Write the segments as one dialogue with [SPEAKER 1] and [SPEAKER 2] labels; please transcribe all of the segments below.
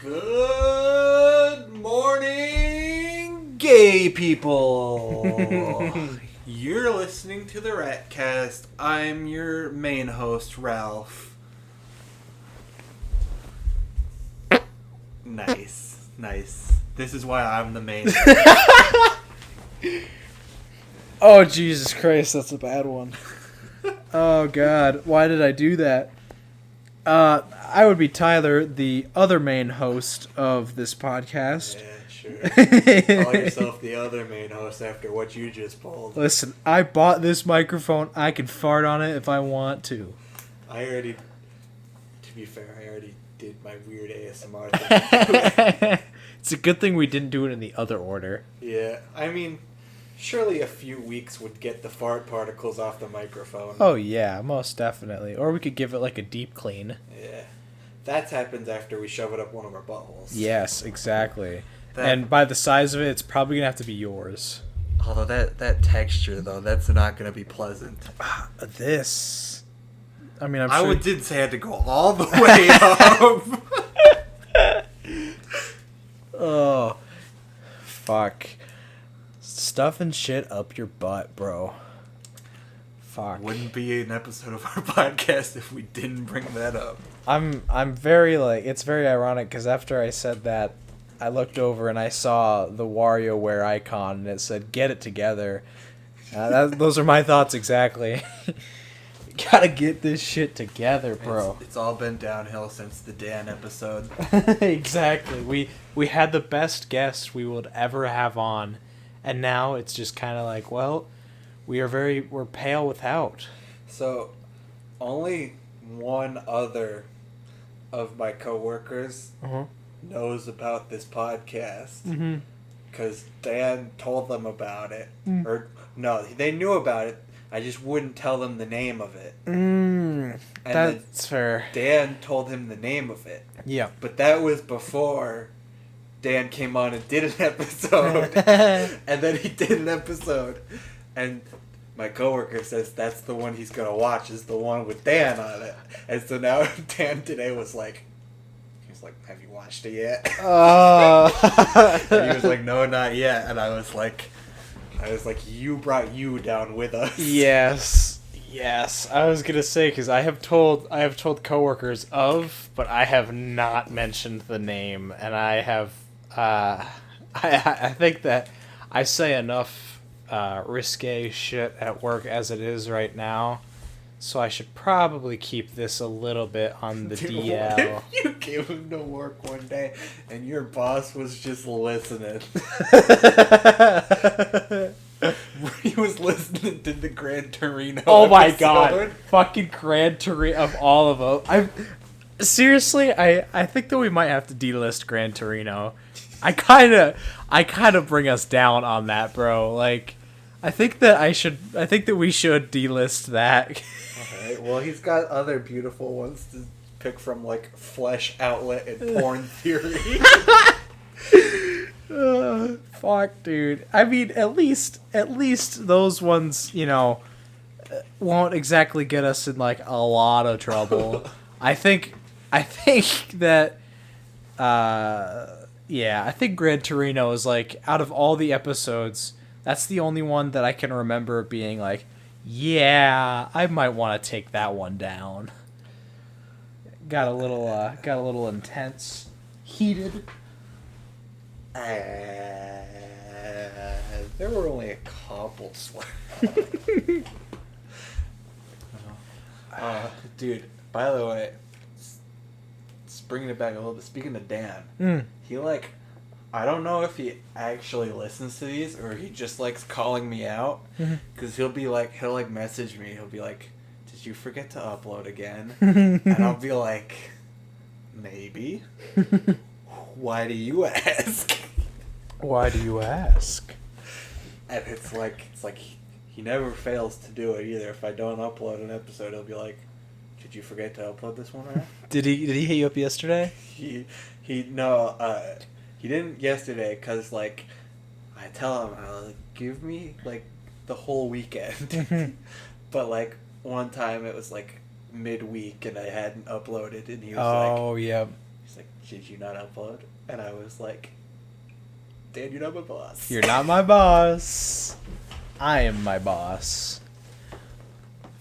[SPEAKER 1] Good morning, gay people. You're listening to the R.A.T.Cast. I'm your main host, Ralph. Nice. This is why I'm the main host.
[SPEAKER 2] Oh, Jesus Christ, that's a bad one. Oh, God, why did I do that? I would be Tyler, the other main host of this podcast.
[SPEAKER 1] Yeah, sure. Call yourself the other main host after what you just pulled.
[SPEAKER 2] Listen, I bought this microphone. I can fart on it if I want to.
[SPEAKER 1] To be fair, I already did my weird ASMR thing.
[SPEAKER 2] It's a good thing we didn't do it in the other order.
[SPEAKER 1] Yeah, I mean, surely a few weeks would get the fart particles off the microphone.
[SPEAKER 2] Oh, yeah, most definitely. Or we could give it like a deep clean.
[SPEAKER 1] Yeah. That happens after we shove it up one of our buttholes.
[SPEAKER 2] Yes, exactly. And by the size of it, it's probably going to have to be yours.
[SPEAKER 1] Although that texture, though, that's not going to be pleasant.
[SPEAKER 2] This. I mean, I'm sure.
[SPEAKER 1] I didn't say I had to go all the way up.
[SPEAKER 2] Oh. Fuck. Stuffing shit up your butt, bro. Fuck.
[SPEAKER 1] Wouldn't be an episode of our podcast if we didn't bring that up.
[SPEAKER 2] I'm very, it's very ironic because after I said that, I looked over and I saw the WarioWare icon and it said, "Get it together." Those are my thoughts exactly. You gotta get this shit together, bro.
[SPEAKER 1] It's all been downhill since the Dan episode.
[SPEAKER 2] Exactly. We had the best guest we would ever have on, and now it's just kind of like, well, we're pale without.
[SPEAKER 1] So, only one other of my coworkers knows about this podcast. Because Dan told them about it. Or, no, they knew about it. I just wouldn't tell them the name of it.
[SPEAKER 2] That's fair.
[SPEAKER 1] Dan told him the name of it.
[SPEAKER 2] Yeah.
[SPEAKER 1] But that was before Dan came on and did an episode. And then he did an episode. And my coworker says that's the one he's going to watch, is the one with Dan on it. And so now Dan today was like, "Have you watched it yet?" And he was like, "No, not yet." And I was like, "You brought you down with us."
[SPEAKER 2] Yes. I was gonna say because I have told coworkers of, but I have not mentioned the name, and I have. I think that I say enough risque shit at work as it is right now. So I should probably keep this a little bit on the DL.
[SPEAKER 1] What if you came into work one day and your boss was just listening? He was listening to the Gran Torino
[SPEAKER 2] Oh my
[SPEAKER 1] episode.
[SPEAKER 2] God. Fucking Gran Torino of all of them. Seriously, I think that we might have to delist Gran Torino. I kind of bring us down on that, bro. Like, I think that we should delist that.
[SPEAKER 1] Alright, well, he's got other beautiful ones to pick from, like Flesh Outlet and Porn Theory.
[SPEAKER 2] Fuck, dude. I mean, at least those ones, won't exactly get us in like a lot of trouble. I think that, I think Gran Torino is like, out of all the episodes, that's the only one that I can remember being like, yeah, I might want to take that one down. Got a little intense, heated.
[SPEAKER 1] There were only a couple swear. Dude, by the way, just bringing it back a little bit, speaking of Dan, he I don't know if he actually listens to these or he just likes calling me out, because he'll message me, he'll be like, "Did you forget to upload again?" And I'll be like, "Maybe." "Why do you ask?"
[SPEAKER 2] Why do you ask?
[SPEAKER 1] And it's like he never fails to do it either. If I don't upload an episode, he'll be like, "Did you forget to upload this one, right?"
[SPEAKER 2] Did he hit you up yesterday?
[SPEAKER 1] He didn't yesterday, because I tell him, give me the whole weekend. But one time it was midweek and I hadn't uploaded, and he was
[SPEAKER 2] yeah.
[SPEAKER 1] he's like, did you not upload? And I was like, Dan, you're not my boss.
[SPEAKER 2] You're not my boss. I am my boss.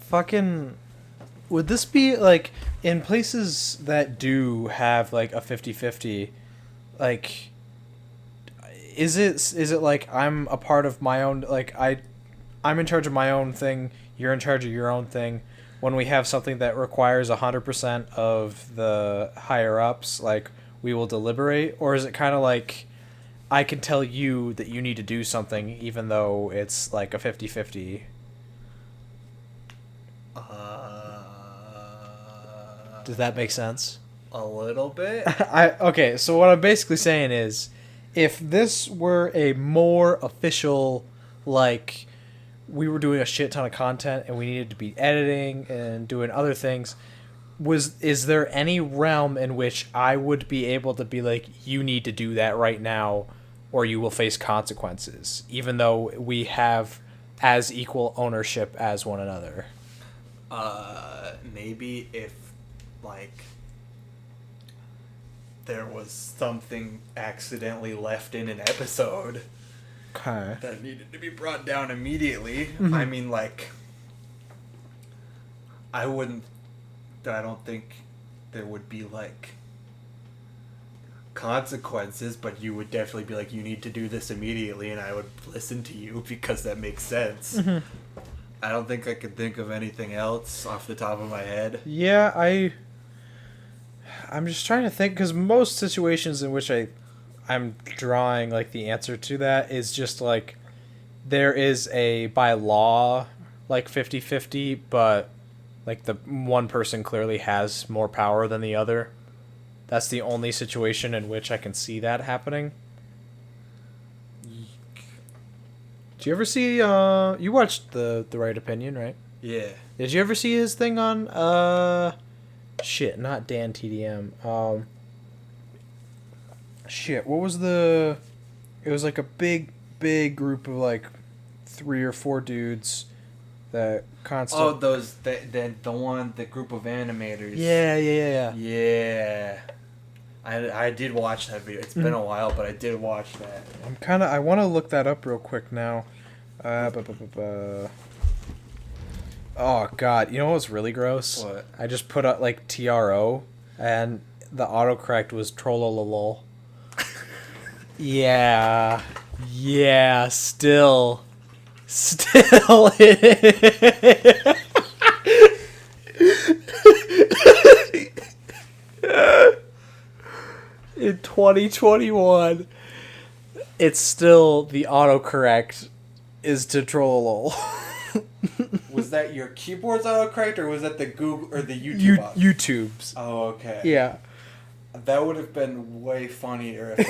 [SPEAKER 2] Fucking... Would this be, like, in places that do have, like, a 50-50, like, is it like I'm a part of my own, like, I'm in charge of my own thing, you're in charge of your own thing, when we have something that requires 100% of the higher-ups, like, we will deliberate? Or is it kind of like, I can tell you that you need to do something, even though it's, like, a 50-50? Does that make sense?
[SPEAKER 1] A little bit.
[SPEAKER 2] Okay, so what I'm basically saying is, if this were a more official, like, we were doing a shit ton of content and we needed to be editing and doing other things, is there any realm in which I would be able to be like, you need to do that right now or you will face consequences, even though we have as equal ownership as one another?
[SPEAKER 1] Maybe if, like, there was something accidentally left in an episode that needed to be brought down immediately.
[SPEAKER 2] Mm-hmm.
[SPEAKER 1] I mean, like, I don't think there would be, like, consequences, but you would definitely be like, you need to do this immediately, and I would listen to you because that makes sense.
[SPEAKER 2] Mm-hmm.
[SPEAKER 1] I don't think I could think of anything else off the top of my head.
[SPEAKER 2] Yeah, I'm just trying to think, because most situations in which I'm drawing, like, the answer to that is just, like, there is a, by law, like, 50-50, but, like, the one person clearly has more power than the other. That's the only situation in which I can see that happening. Did you ever see, you watched the Right Opinion, right?
[SPEAKER 1] Yeah.
[SPEAKER 2] Did you ever see his thing on, shit, not Dan TDM, shit, what was it was like a big group of like 3 or 4 dudes that constantly...
[SPEAKER 1] Oh, those, the group of animators.
[SPEAKER 2] Yeah.
[SPEAKER 1] Yeah. I did watch that video. It's been a while, but I did watch that.
[SPEAKER 2] I want to look that up real quick now. Oh, God. You know what's really gross?
[SPEAKER 1] What?
[SPEAKER 2] I just put up, like, TRO, and the autocorrect was trollololol. Yeah. Yeah, still. In 2021, it's still the autocorrect is to trollolol.
[SPEAKER 1] Was that your keyboard's autocorrect, or was that the Google or the YouTube?
[SPEAKER 2] YouTube's.
[SPEAKER 1] Oh, okay.
[SPEAKER 2] Yeah.
[SPEAKER 1] That would have been way funnier if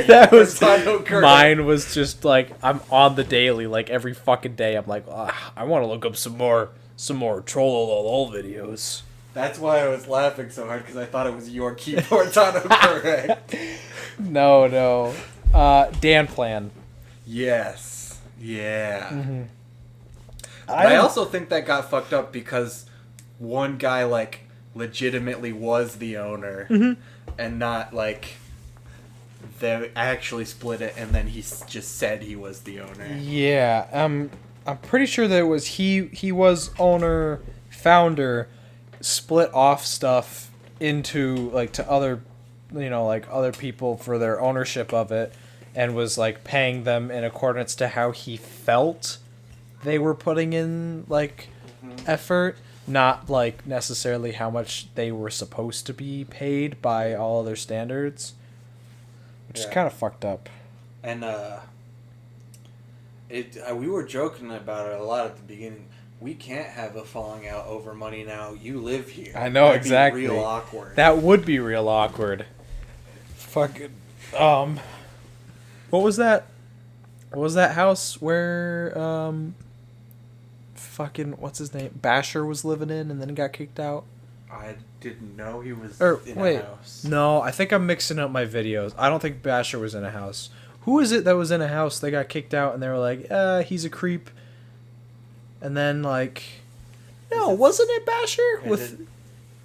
[SPEAKER 1] that was autocorrect.
[SPEAKER 2] Mine was just like, I'm on the daily, like every fucking day. I'm like, I want to look up some more trollolol videos.
[SPEAKER 1] That's why I was laughing so hard, because I thought it was your keyboard's autocorrect.
[SPEAKER 2] No. Dan Plan.
[SPEAKER 1] Yes. Yeah.
[SPEAKER 2] Mm-hmm.
[SPEAKER 1] But I also think that got fucked up because one guy, like, legitimately was the owner, and not, like, they actually split it and then he just said he was the owner.
[SPEAKER 2] Yeah, I'm pretty sure that it was he was owner, founder, split off stuff into, like, to other, like, other people for their ownership of it, and was, like, paying them in accordance to how he felt they were putting in, like, effort, not, like, necessarily how much they were supposed to be paid by all other standards, which is kind of fucked up.
[SPEAKER 1] And we were joking about it a lot at the beginning. We can't have a falling out over money now. You live here.
[SPEAKER 2] I know.
[SPEAKER 1] That'd
[SPEAKER 2] exactly.
[SPEAKER 1] be real awkward.
[SPEAKER 2] That would be real awkward. Fucking. What was that? What was that house where fucking what's his name? Basher was living in and then got kicked out?
[SPEAKER 1] I didn't know he was in
[SPEAKER 2] a
[SPEAKER 1] house.
[SPEAKER 2] No, I think I'm mixing up my videos. I don't think Basher was in a house. Who is it that was in a house? They got kicked out and they were like, he's a creep. And then, like, no, wasn't it Basher?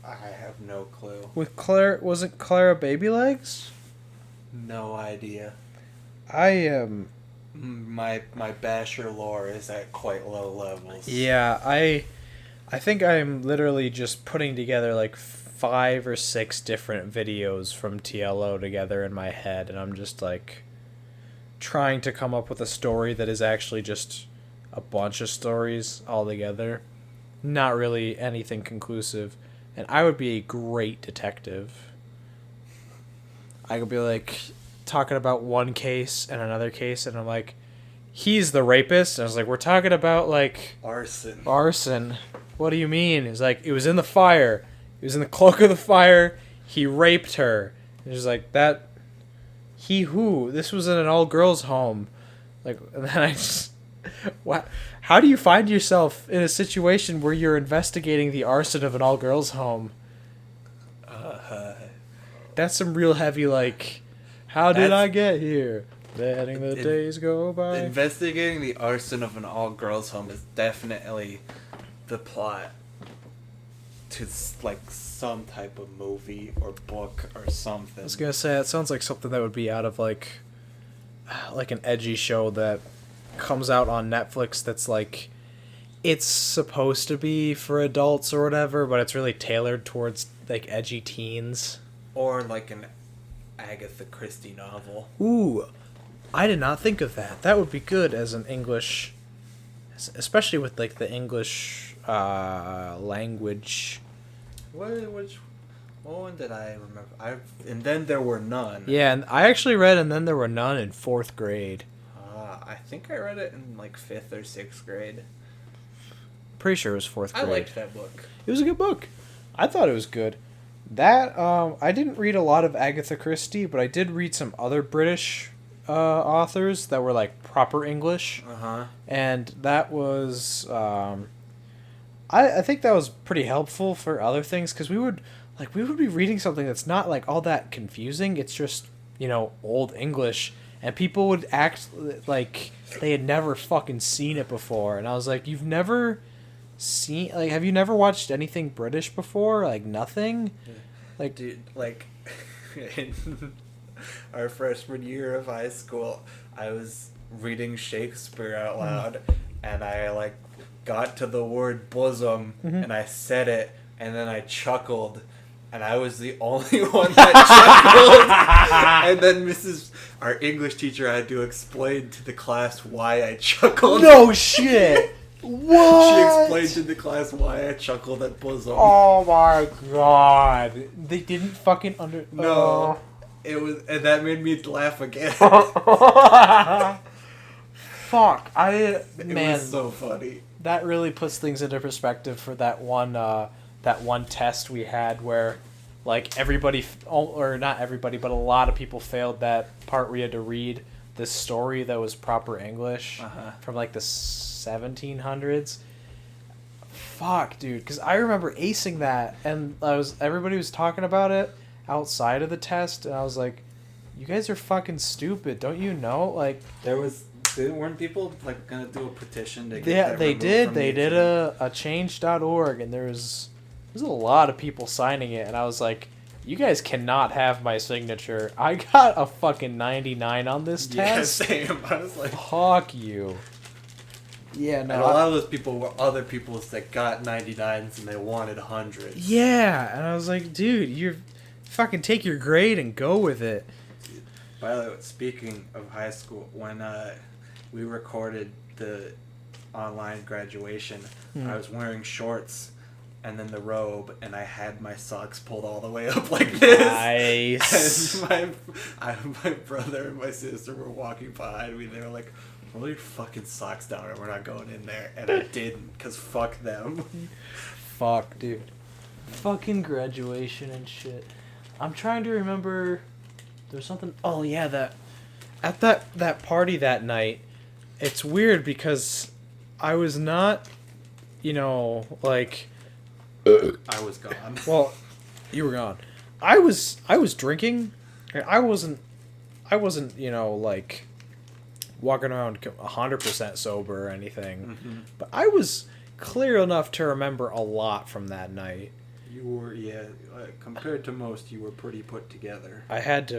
[SPEAKER 1] I have no clue.
[SPEAKER 2] With Claire, wasn't Clara Baby Legs?
[SPEAKER 1] No idea.
[SPEAKER 2] I am.
[SPEAKER 1] My Basher lore is at quite low levels.
[SPEAKER 2] Yeah, I think I'm literally just putting together like 5 or 6 different videos from TLO together in my head, and I'm just like trying to come up with a story that is actually just a bunch of stories all together. Not really anything conclusive. And I would be a great detective. I could be like talking about one case and another case, and I'm like, he's the rapist. And I was like, we're talking about like arson. What do you mean? It's like, it was in the fire. It was in the cloak of the fire. He raped her. And she's like, that. He who? This was in an all girls home. Like, and then I just. What? How do you find yourself in a situation where you're investigating the arson of an all girls home? That's some real heavy, like, how did I get here? Letting the days go by.
[SPEAKER 1] Investigating the arson of an all-girls home is definitely the plot to, like, some type of movie or book or something.
[SPEAKER 2] I was gonna say, that sounds like something that would be out of, like an edgy show that comes out on Netflix that's, like, it's supposed to be for adults or whatever, but it's really tailored towards, like, edgy teens.
[SPEAKER 1] Or, like, an Agatha Christie novel.
[SPEAKER 2] Ooh, I did not think of that. That would be good as an English, especially with, like, the English language.
[SPEAKER 1] Which one did I remember? And Then There Were None.
[SPEAKER 2] Yeah, and I actually read And Then There Were None in 4th grade.
[SPEAKER 1] I think I read it in, like, 5th or 6th grade.
[SPEAKER 2] Pretty sure it was 4th grade.
[SPEAKER 1] I liked that book.
[SPEAKER 2] It was a good book. I thought it was good. That, I didn't read a lot of Agatha Christie, but I did read some other British authors that were, like, proper English.
[SPEAKER 1] Uh-huh.
[SPEAKER 2] And that was, I think that was pretty helpful for other things, because we would be reading something that's not, like, all that confusing. It's just, old English, and people would act like they had never fucking seen it before. And I was like, you've never seen, like, have you never watched anything British before? Like, nothing? Like,
[SPEAKER 1] dude, like, in our freshman year of high school, I was reading Shakespeare out loud, and I, like, got to the word bosom, and I said it, and then I chuckled, and I was the only one that chuckled. And then our English teacher had to explain to the class why I chuckled.
[SPEAKER 2] No shit! What?
[SPEAKER 1] She explained to the class why I chuckled at bosom.
[SPEAKER 2] Oh my god. They didn't fucking
[SPEAKER 1] No. It was, and that made me laugh again.
[SPEAKER 2] Fuck.
[SPEAKER 1] It was so funny.
[SPEAKER 2] That really puts things into perspective for that one test we had where, like, everybody, or not everybody, but a lot of people failed that part where you had to read this story that was proper English from, like, the 1700s. Fuck, dude, because I remember acing that, and everybody was talking about it outside of the test, and I was like, you guys are fucking stupid, don't you know? Like,
[SPEAKER 1] weren't people, like, gonna do a petition to get that
[SPEAKER 2] they
[SPEAKER 1] removed
[SPEAKER 2] did.
[SPEAKER 1] from
[SPEAKER 2] They
[SPEAKER 1] the
[SPEAKER 2] did
[SPEAKER 1] exam?
[SPEAKER 2] a change.org, and there's a lot of people signing it, and I was like, you guys cannot have my signature. I got a fucking 99 on this test.
[SPEAKER 1] Yeah, same. I was like,
[SPEAKER 2] fuck you. Yeah, no.
[SPEAKER 1] And a lot of those people were other people that got 99s and they wanted 100s.
[SPEAKER 2] Yeah, and I was like, dude, you fucking take your grade and go with it.
[SPEAKER 1] By the way, speaking of high school, when we recorded the online graduation, I was wearing shorts and then the robe, and I had my socks pulled all the way up like this.
[SPEAKER 2] Nice.
[SPEAKER 1] And my brother and my sister were walking behind me. They were like, roll your fucking socks down or we're not going in there. And I didn't, because fuck them.
[SPEAKER 2] Fuck, dude. Fucking graduation and shit. I'm trying to remember... There's something... Oh, yeah, at that party that night, it's weird because I was not, like...
[SPEAKER 1] I was gone.
[SPEAKER 2] Well, you were gone. I was drinking. I wasn't, like, walking around 100% sober or anything. But I was clear enough to remember a lot from that night.
[SPEAKER 1] You were, yeah, compared to most, you were pretty put together.
[SPEAKER 2] I had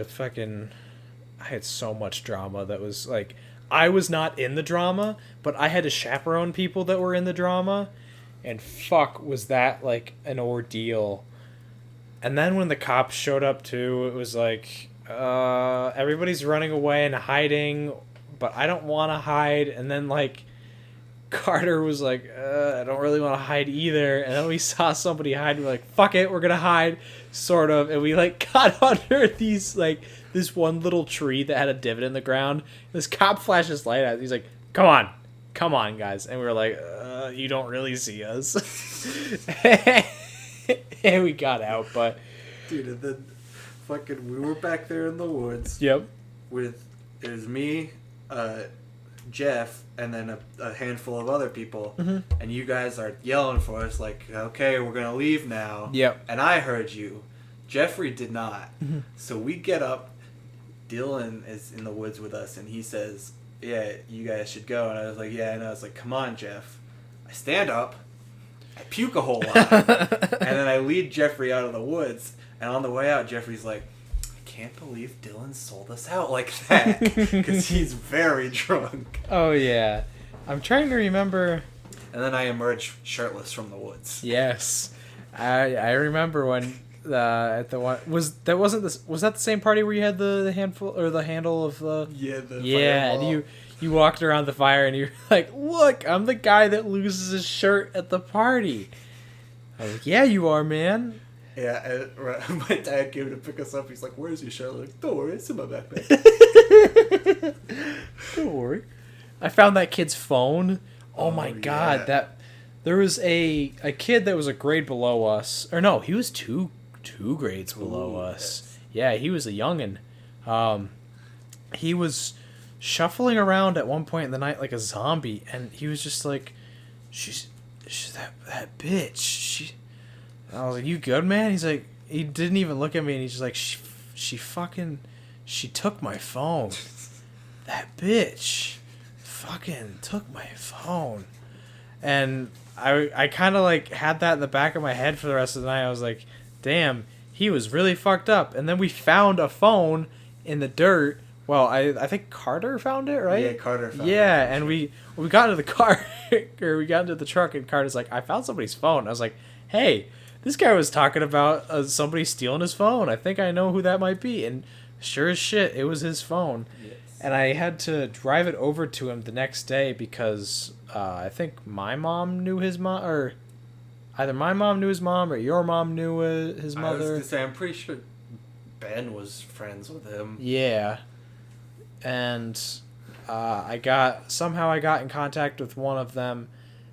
[SPEAKER 2] so much drama that was like, I was not in the drama, but I had to chaperone people that were in the drama, and fuck, was that like an ordeal. And then when the cops showed up too, it was like, everybody's running away and hiding, but I don't want to hide. And then like Carter was like, I don't really want to hide either. And then we saw somebody hide. We're like, fuck it, we're gonna hide, sort of. And we like got under this one little tree that had a divot in the ground. This cop flashes light at us. He's like, come on, guys. And we were like, you don't really see us. And we got out, but
[SPEAKER 1] dude, and then fucking we were back there in the woods.
[SPEAKER 2] Yep.
[SPEAKER 1] With it was me, Jeff, and then a handful of other people, and you guys are yelling for us like, okay, we're gonna leave now.
[SPEAKER 2] Yep.
[SPEAKER 1] And I heard you. Jeffrey did not. So we get up. Dylan is in the woods with us, and he says, yeah, you guys should go. And I was like, yeah, and I was like, come on, Jeff. I stand up. I puke a whole lot, and then I lead Jeffrey out of the woods, and on the way out, Jeffrey's like, I can't believe Dylan sold us out like that, because he's very drunk.
[SPEAKER 2] Oh, yeah. I'm trying to remember.
[SPEAKER 1] And then I emerge shirtless from the woods.
[SPEAKER 2] Yes. I remember when, at the one, was that the same party where you had the handful, or the handle of the...
[SPEAKER 1] Yeah, the
[SPEAKER 2] yeah,
[SPEAKER 1] fireball.
[SPEAKER 2] and you walked around the fire and you're like, look, I'm the guy that loses his shirt at the party. I was like, yeah, you are, man.
[SPEAKER 1] Yeah, and my dad came to pick us up. He's like, where's your shirt? I'm like, don't worry, it's in my backpack.
[SPEAKER 2] Don't worry. I found that kid's phone. Oh my god, that there was a kid that was a grade below us. Or no, he was two grades below us. Yeah, he was a youngin'. He was shuffling around at one point in the night like a zombie, and he was just like, she's that bitch. I was like, you good, man? He's like, he didn't even look at me, and he's just like, she took my phone. That bitch fucking took my phone. And I kind of like had that in the back of my head for the rest of the night. I was like, damn, he was really fucked up. And then we found a phone in the dirt. Well, I think Carter found it, right?
[SPEAKER 1] Yeah, Carter found it.
[SPEAKER 2] Yeah, and we got into the car, or we got into the truck, and Carter's like, I found somebody's phone. I was like, hey, this guy was talking about somebody stealing his phone. I think I know who that might be. And sure as shit, it was his phone. Yes. And I had to drive it over to him the next day because I think my mom knew his mom, or either my mom knew his mom or your mom knew his mother. I was
[SPEAKER 1] going to say, I'm pretty sure Ben was friends with him.
[SPEAKER 2] Yeah. And I got in contact with one of them,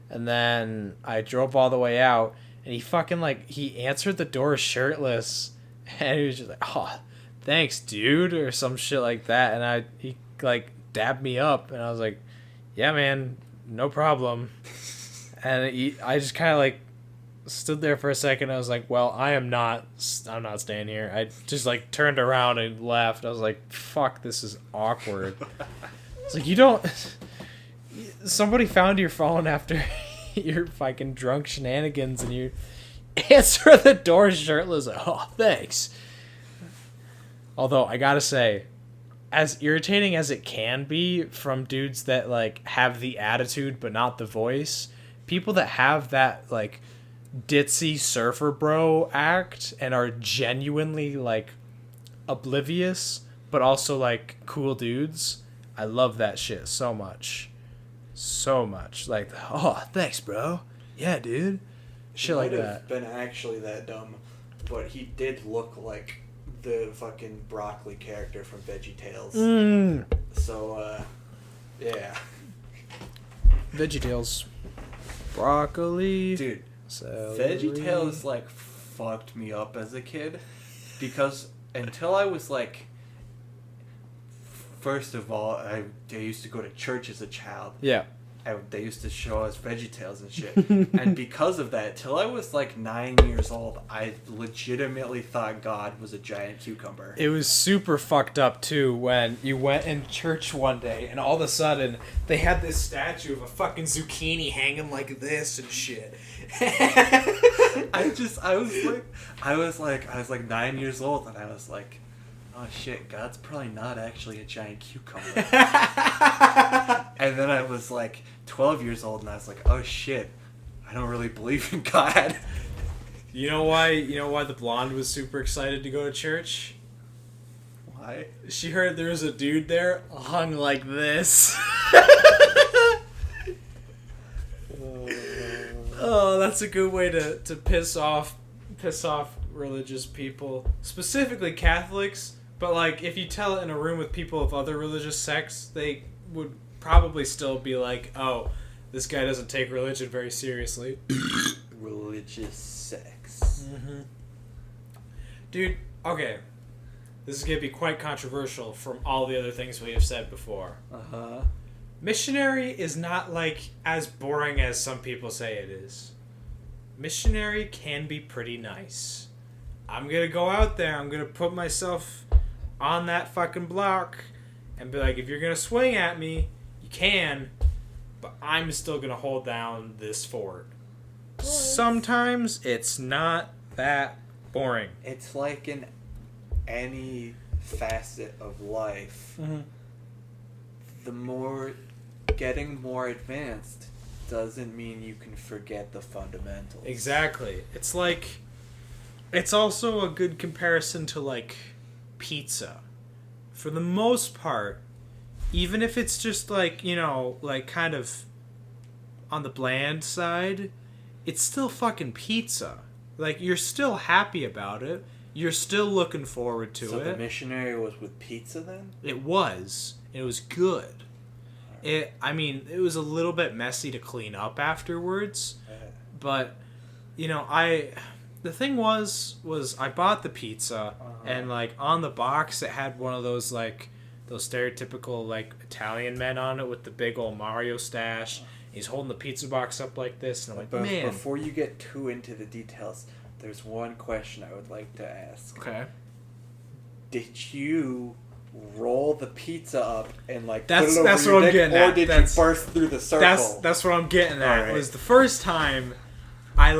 [SPEAKER 2] and then I drove all the way out, and he fucking he answered the door shirtless, and he was just like, oh, thanks, dude, or some shit like that. And he dabbed me up, and I was like, yeah, man, no problem. And I just kind of stood there for a second. I was like, well, I'm not staying here. I just turned around and left. I was like, fuck, this is awkward. It's like, you don't, somebody found your phone after your fucking drunk shenanigans, and you answer the door shirtless. Like, oh, thanks. Although I gotta say, as irritating as it can be from dudes that have the attitude but not the voice, people that have that ditzy surfer bro act and are genuinely oblivious but also cool dudes, I love that shit so much. Oh, thanks, bro. Yeah, dude. Shit like that. He might have
[SPEAKER 1] been actually that dumb, but he did look like the fucking broccoli character from VeggieTales. So yeah,
[SPEAKER 2] VeggieTales, broccoli,
[SPEAKER 1] dude. VeggieTales fucked me up as a kid, because until I was first of all, I used to go to church as a child.
[SPEAKER 2] Yeah.
[SPEAKER 1] they used to show us VeggieTales and shit. And because of that, till I was like 9 years old, I legitimately thought God was a giant cucumber.
[SPEAKER 2] It was super fucked up too when you went in church one day and all of a sudden they had this statue of a fucking zucchini hanging like this and shit.
[SPEAKER 1] I was like 9 years old and I was like, oh shit, God's probably not actually a giant cucumber. And then I was like 12 years old and I was like, oh shit, I don't really believe in God.
[SPEAKER 2] You know why the blonde was super excited to go to church?
[SPEAKER 1] Why?
[SPEAKER 2] She heard there was a dude there hung like this. Oh, that's a good way to piss off religious people, specifically Catholics. But like, if you tell it in a room with people of other religious sects, they would probably still be like, "Oh, this guy doesn't take religion very seriously."
[SPEAKER 1] Religious sects.
[SPEAKER 2] Mm-hmm. Dude, okay, this is gonna be quite controversial from all the other things we have said before. Missionary is not like as boring as some people say it is. Missionary can be pretty nice. I'm gonna go out there, I'm gonna put myself on that fucking block and be like, if you're gonna swing at me, you can, but I'm still gonna hold down this fort. Sometimes it's not that boring.
[SPEAKER 1] It's like in any facet of life.
[SPEAKER 2] Mm-hmm.
[SPEAKER 1] Getting more advanced doesn't mean you can forget the fundamentals.
[SPEAKER 2] Exactly. It's like, it's also a good comparison to like pizza. For the most part, even if it's just like, you know, like kind of on the bland side, it's still fucking pizza. Like, you're still happy about it. You're still looking forward to it.
[SPEAKER 1] So the missionary was with pizza then?
[SPEAKER 2] It was. It was good. It was a little bit messy to clean up afterwards. But, you know, the thing was I bought the pizza, and like on the box it had one of those like those stereotypical like Italian men on it with the big old Mario stash. He's holding the pizza box up like this, and I'm like, man.
[SPEAKER 1] Before you get too into the details, there's one question I would like to ask.
[SPEAKER 2] Okay.
[SPEAKER 1] Did you roll the pizza up and like
[SPEAKER 2] that's
[SPEAKER 1] put it over your dick, or did you burst through the circle?
[SPEAKER 2] That's what I'm getting at.
[SPEAKER 1] Right.
[SPEAKER 2] It was the first time I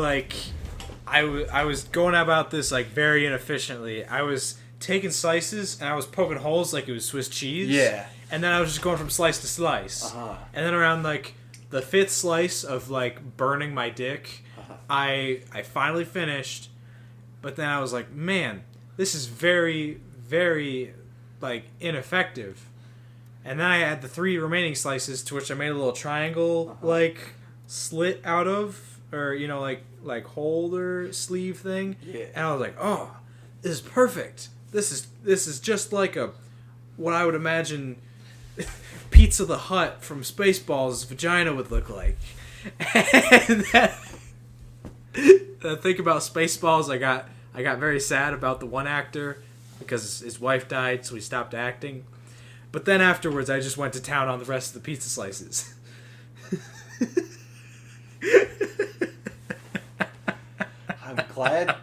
[SPEAKER 2] was going about this like very inefficiently. I was taking slices and I was poking holes like it was Swiss cheese.
[SPEAKER 1] Yeah.
[SPEAKER 2] And then I was just going from slice to slice. And then around like the fifth slice of like burning my dick, I finally finished. But then I was like, man, this is very, very like ineffective. And then I had the 3 remaining slices, to which I made a little triangle like slit out of, or you know, like holder sleeve thing.
[SPEAKER 1] Yeah.
[SPEAKER 2] And I was like, oh, this is perfect. This is just like what I would imagine Pizza the Hut from Spaceballs' vagina would look like. And then, I think about Spaceballs, I got very sad about the one actor because his wife died, so he stopped acting. But then afterwards, I just went to town on the rest of the pizza slices.
[SPEAKER 1] I'm glad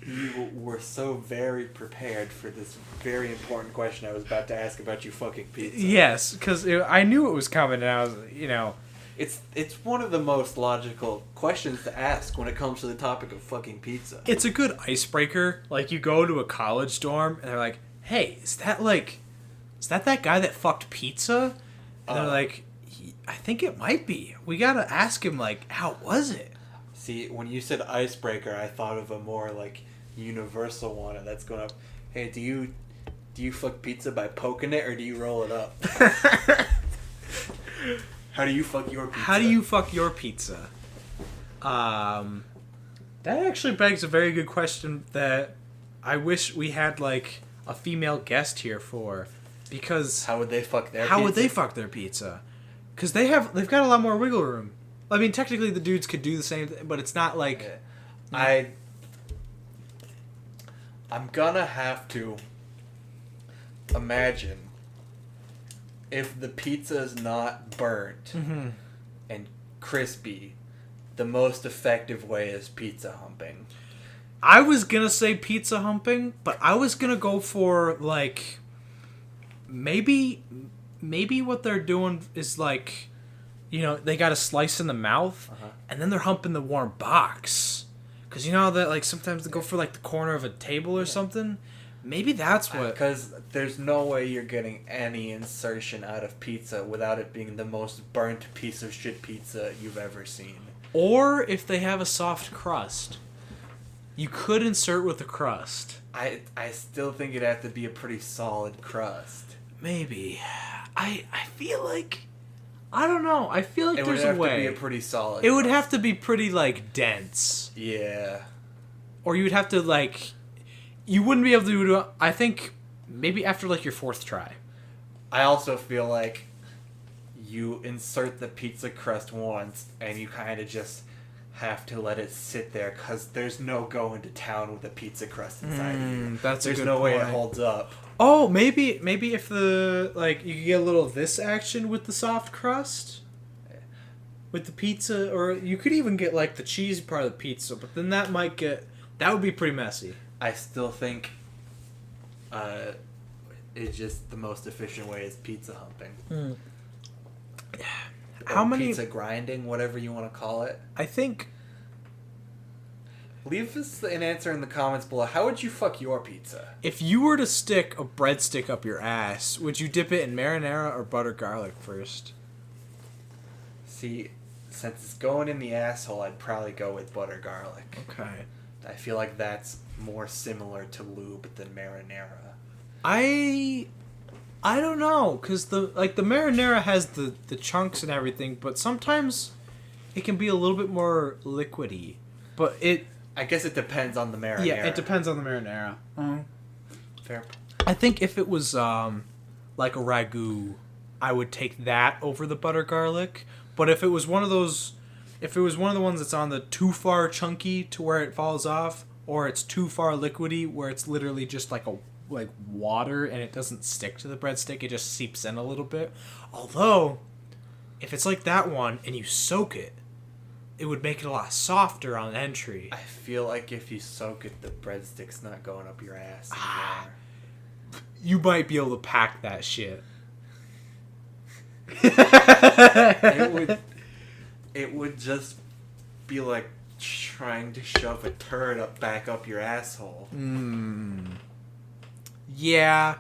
[SPEAKER 1] you were so very prepared for this very important question I was about to ask about you fucking pizza.
[SPEAKER 2] Yes, because I knew it was coming, and I was, you know...
[SPEAKER 1] It's one of the most logical questions to ask when it comes to the topic of fucking pizza.
[SPEAKER 2] It's a good icebreaker. Like, you go to a college dorm, and they're like, hey, is that that guy that fucked pizza? And they're like, I think it might be. We gotta ask him, like, how was it?
[SPEAKER 1] See, when you said icebreaker, I thought of a more, like, universal one, and that's going up, hey, do you fuck pizza by poking it, or do you roll it up? How do you fuck your pizza?
[SPEAKER 2] How do you fuck your pizza? That actually begs a very good question that I wish we had, like, a female guest here for. Because...
[SPEAKER 1] How would they fuck their pizza?
[SPEAKER 2] How would they fuck their pizza? Because they've got a lot more wiggle room. I mean, technically the dudes could do the same thing, but it's not like...
[SPEAKER 1] Yeah. I'm gonna have to imagine if the pizza is not burnt, and crispy, the most effective way is pizza humping.
[SPEAKER 2] I was gonna say pizza humping, but I was gonna go for like maybe what they're doing is like, you know, they got a slice in the mouth, and then they're humping the warm box. Cause you know that like sometimes they go for like the corner of a table or something. Maybe that's what.
[SPEAKER 1] Because there's no way you're getting any insertion out of pizza without it being the most burnt piece of shit pizza you've ever seen.
[SPEAKER 2] Or if they have a soft crust. You could insert with the crust.
[SPEAKER 1] I still think it'd have to be a pretty solid crust.
[SPEAKER 2] Maybe. I feel like... I don't know. I feel like there's a way. It would
[SPEAKER 1] have to be a pretty solid
[SPEAKER 2] It would have to be pretty, like, dense.
[SPEAKER 1] Yeah.
[SPEAKER 2] Or you would have to, like... You wouldn't be able to do it, I think, maybe after, like, your fourth try.
[SPEAKER 1] I also feel like you insert the pizza crust once, and you kind of just have to let it sit there, because there's no going to town with a pizza crust inside of you.
[SPEAKER 2] There's
[SPEAKER 1] no way it holds up.
[SPEAKER 2] Oh, maybe if the, like, you could get a little of this action with the soft crust. With the pizza, or you could even get, like, the cheesy part of the pizza, but then that would be pretty messy.
[SPEAKER 1] I still think it's just the most efficient way is pizza humping.
[SPEAKER 2] How many...
[SPEAKER 1] Pizza grinding, whatever you want to call it.
[SPEAKER 2] I think...
[SPEAKER 1] Leave us an answer in the comments below. How would you fuck your pizza?
[SPEAKER 2] If you were to stick a breadstick up your ass, would you dip it in marinara or butter garlic first?
[SPEAKER 1] See, since it's going in the asshole, I'd probably go with butter garlic.
[SPEAKER 2] Okay.
[SPEAKER 1] I feel like that's more similar to lube than marinara.
[SPEAKER 2] I don't know, because the marinara has the chunks and everything, but sometimes it can be a little bit more liquidy. But
[SPEAKER 1] I guess it depends on the marinara.
[SPEAKER 2] Yeah, it depends on the marinara.
[SPEAKER 1] Fair.
[SPEAKER 2] I think if it was like a ragu, I would take that over the butter garlic. But if it was one of those, if it was one of the ones that's on the too far chunky to where it falls off, or it's too far liquidy where it's literally just like water and it doesn't stick to the breadstick, it just seeps in a little bit. Although, if it's like that one and you soak it, it would make it a lot softer on entry.
[SPEAKER 1] I feel like if you soak it, the breadstick's not going up your ass anymore.
[SPEAKER 2] You might be able to pack that shit.
[SPEAKER 1] It would just be like trying to shove a turd back up your asshole.
[SPEAKER 2] Yeah,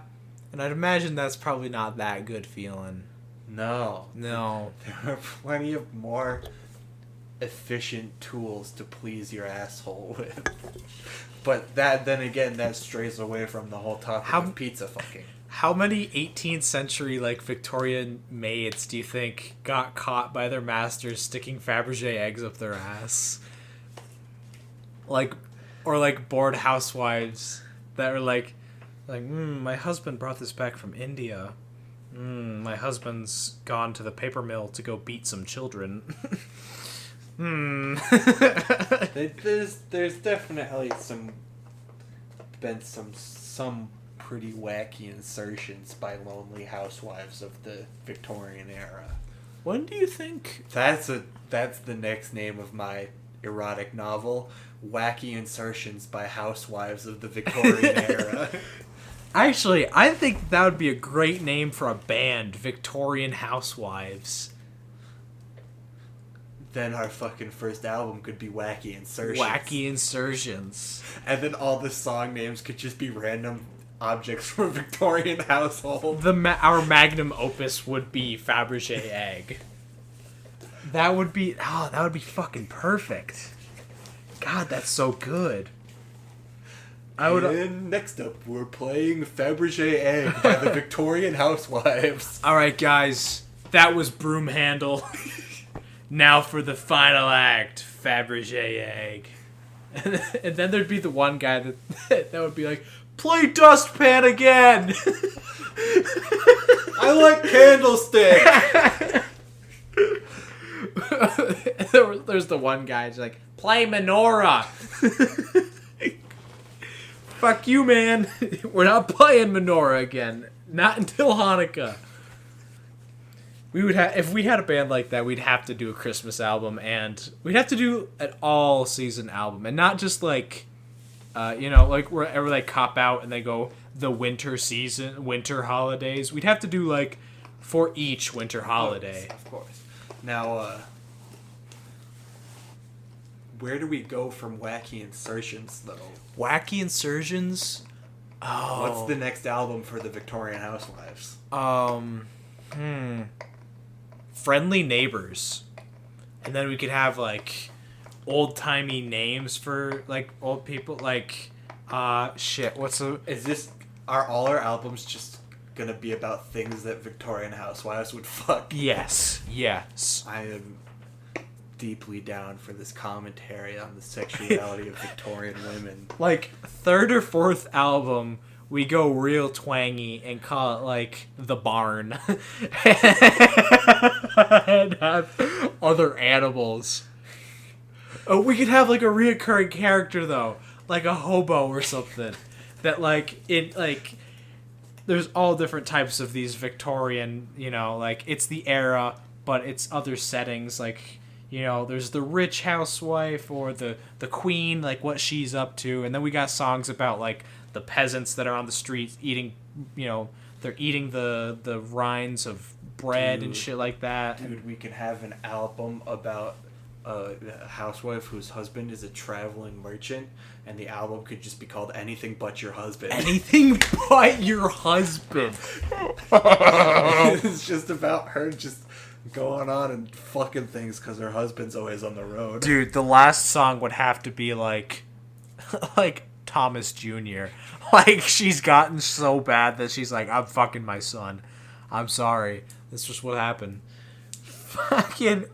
[SPEAKER 2] and I'd imagine that's probably not that good feeling.
[SPEAKER 1] No.
[SPEAKER 2] There
[SPEAKER 1] are plenty of more efficient tools to please your asshole with. But then again, that strays away from the whole topic of pizza fucking.
[SPEAKER 2] How many 18th century, like, Victorian maids do you think got caught by their masters sticking Fabergé eggs up their ass? Or bored housewives that are like, my husband brought this back from India. My husband's gone to the paper mill to go beat some children.
[SPEAKER 1] There's definitely been some pretty wacky insertions by lonely housewives of the Victorian era.
[SPEAKER 2] When do you think...
[SPEAKER 1] That's the next name of my erotic novel. Wacky insertions by housewives of the Victorian era.
[SPEAKER 2] Actually, I think that would be a great name for a band, Victorian Housewives.
[SPEAKER 1] Then our fucking first album could be Wacky Insertions.
[SPEAKER 2] Wacky Insertions.
[SPEAKER 1] And then all the song names could just be random objects from a Victorian household.
[SPEAKER 2] Our magnum opus would be Fabergé egg. That would be fucking perfect. God, that's so good.
[SPEAKER 1] And next up, we're playing Fabergé egg by the Victorian housewives.
[SPEAKER 2] All right, guys, that was Broom Handle. Now for the final act, Fabergé egg. And then there'd be the one guy that would be like, play Dustpan again!
[SPEAKER 1] I like Candlestick!
[SPEAKER 2] There's the one guy who's like, play Menorah! Fuck you, man. We're not playing Menorah again. Not until Hanukkah. We would have if we had a band like that. We'd have to do a Christmas album, and we'd have to do an all season album, and not just like, like wherever they cop out and they go the winter season, winter holidays. We'd have to do like for each winter holiday.
[SPEAKER 1] Of course. Now, where do we go from wacky insertions though?
[SPEAKER 2] Wacky insertions. Oh.
[SPEAKER 1] What's the next album for the Victorian Housewives?
[SPEAKER 2] Friendly Neighbors. And then we could have like old-timey names for like old people, like
[SPEAKER 1] Are all our albums just gonna be about things that Victorian Housewives would fuck?
[SPEAKER 2] Yes.
[SPEAKER 1] I am deeply down for this commentary on the sexuality of Victorian women.
[SPEAKER 2] Like third or fourth album, we go real twangy and call it like The Barn. And have other animals. Oh, we could have like a reoccurring character though, like a hobo or something. That there's all different types of these Victorian, like it's the era, but it's other settings. Like, there's the rich housewife or the queen, like what she's up to, and then we got songs about like the peasants that are on the streets eating, they're eating the rinds of bread and shit like that.
[SPEAKER 1] Dude, we could have an album about a housewife whose husband is a traveling merchant, and the album could just be called Anything But Your Husband.
[SPEAKER 2] Anything But Your Husband.
[SPEAKER 1] It's just about her just going on and fucking things because her husband's always on the road.
[SPEAKER 2] Dude, the last song would have to be like Thomas Jr. Like, she's gotten so bad that she's like, I'm fucking my son. I'm sorry. That's just what happened. Fucking,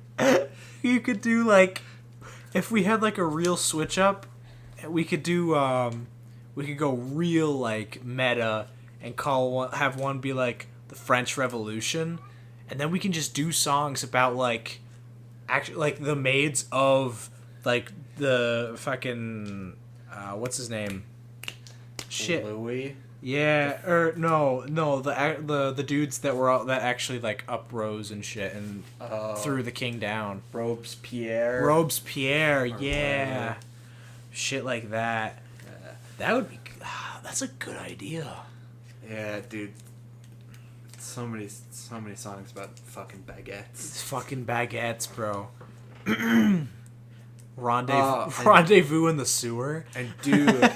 [SPEAKER 2] you could do like, if we had like a real switch up, we could do, we could go real like meta and have one be like the French Revolution, and then we can just do songs about like, actually like the maids of like the fucking, what's his name? Shit.
[SPEAKER 1] Louis?
[SPEAKER 2] Yeah, or no, the dudes that that actually like uprose and shit and threw the king down.
[SPEAKER 1] Robespierre,
[SPEAKER 2] yeah, shit like that. That would be. That's a good idea.
[SPEAKER 1] Yeah, dude. So many songs about fucking baguettes.
[SPEAKER 2] It's fucking baguettes, bro. Rendezvous in the sewer.
[SPEAKER 1] And dude,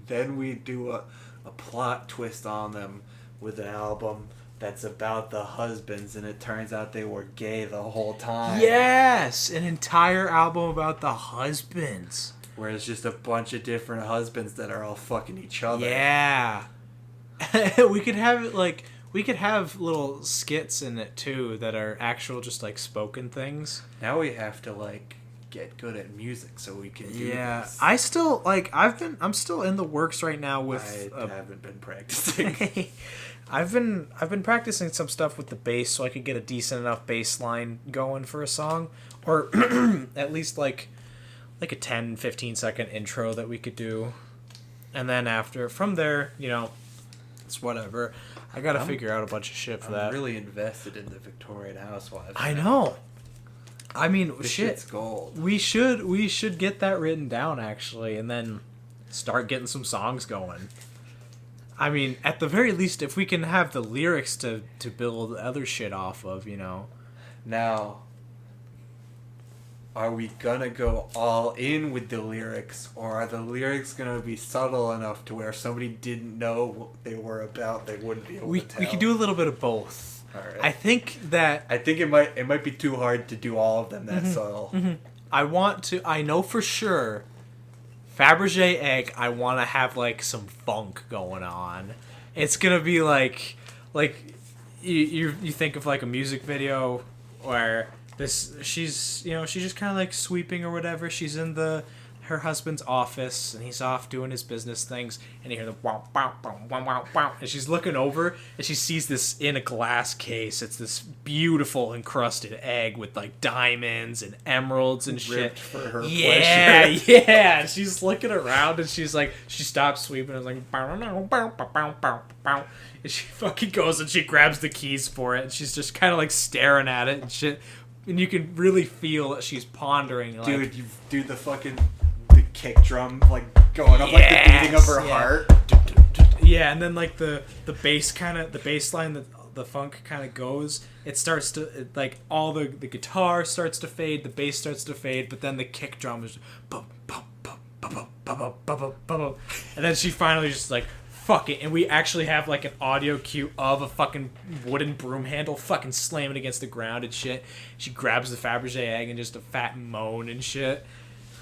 [SPEAKER 1] then we do a plot twist on them with an album that's about the husbands, and it turns out they were gay the whole time.
[SPEAKER 2] Yes, an entire album about the husbands.
[SPEAKER 1] Where it's just a bunch of different husbands that are all fucking each other.
[SPEAKER 2] Yeah. We could have it like, we could have little skits in it too that are actual just like spoken things.
[SPEAKER 1] Now we have to like get good at music so we can do this.
[SPEAKER 2] I still like I'm still in the works right now with
[SPEAKER 1] I haven't been practicing.
[SPEAKER 2] I've been practicing some stuff with the bass so I could get a decent enough bass line going for a song, or at least like a 10-15 second intro that we could do. And then from there, it's whatever. I got to figure out a bunch of shit for that.
[SPEAKER 1] I'm really invested in the Victorian Housewives.
[SPEAKER 2] I know. I mean,
[SPEAKER 1] this
[SPEAKER 2] shit.
[SPEAKER 1] Shit's gold.
[SPEAKER 2] We should get that written down actually, and then start getting some songs going. I mean, at the very least, if we can have the lyrics to build other shit off of,
[SPEAKER 1] Now, are we gonna go all in with the lyrics, or are the lyrics gonna be subtle enough to where if somebody didn't know what they were about, they wouldn't be able to tell?
[SPEAKER 2] We could do a little bit of both.
[SPEAKER 1] All right.
[SPEAKER 2] I think
[SPEAKER 1] it might be too hard to do all of them that subtle.
[SPEAKER 2] Mm-hmm. I know for sure, Fabergé egg, I want to have like some funk going on. It's gonna be like you think of like a music video where she's just kind of like sweeping or whatever. She's in her husband's office, and he's off doing his business things, and you hear the wow, wow, wow, wow, wow, wow, and she's looking over, and she sees this in a glass case. It's this beautiful encrusted egg with like diamonds and emeralds and shit.
[SPEAKER 1] Ripped for her
[SPEAKER 2] Yeah,
[SPEAKER 1] pleasure.
[SPEAKER 2] yeah. And she's looking around, and she's like, she stops sweeping, and is like, bow, bow, bow, bow, bow, bow, bow. And she fucking goes and she grabs the keys for it, and she's just kind of like staring at it and shit. And you can really feel that she's pondering. Like,
[SPEAKER 1] Dude, you do the kick drum, like, going up like the beating of her heart.
[SPEAKER 2] Yeah, and then like the bass line, the funk kind of goes. It starts to, like, all the guitar starts to fade, the bass starts to fade, but then the kick drum is bum, bum, bum, bum, bum, bum, bum, bum, bum, bum. And then she finally just like, fuck it, and we actually have like an audio cue of a fucking wooden broom handle fucking slamming against the ground and shit. She grabs the Fabergé egg and just a fat moan and shit.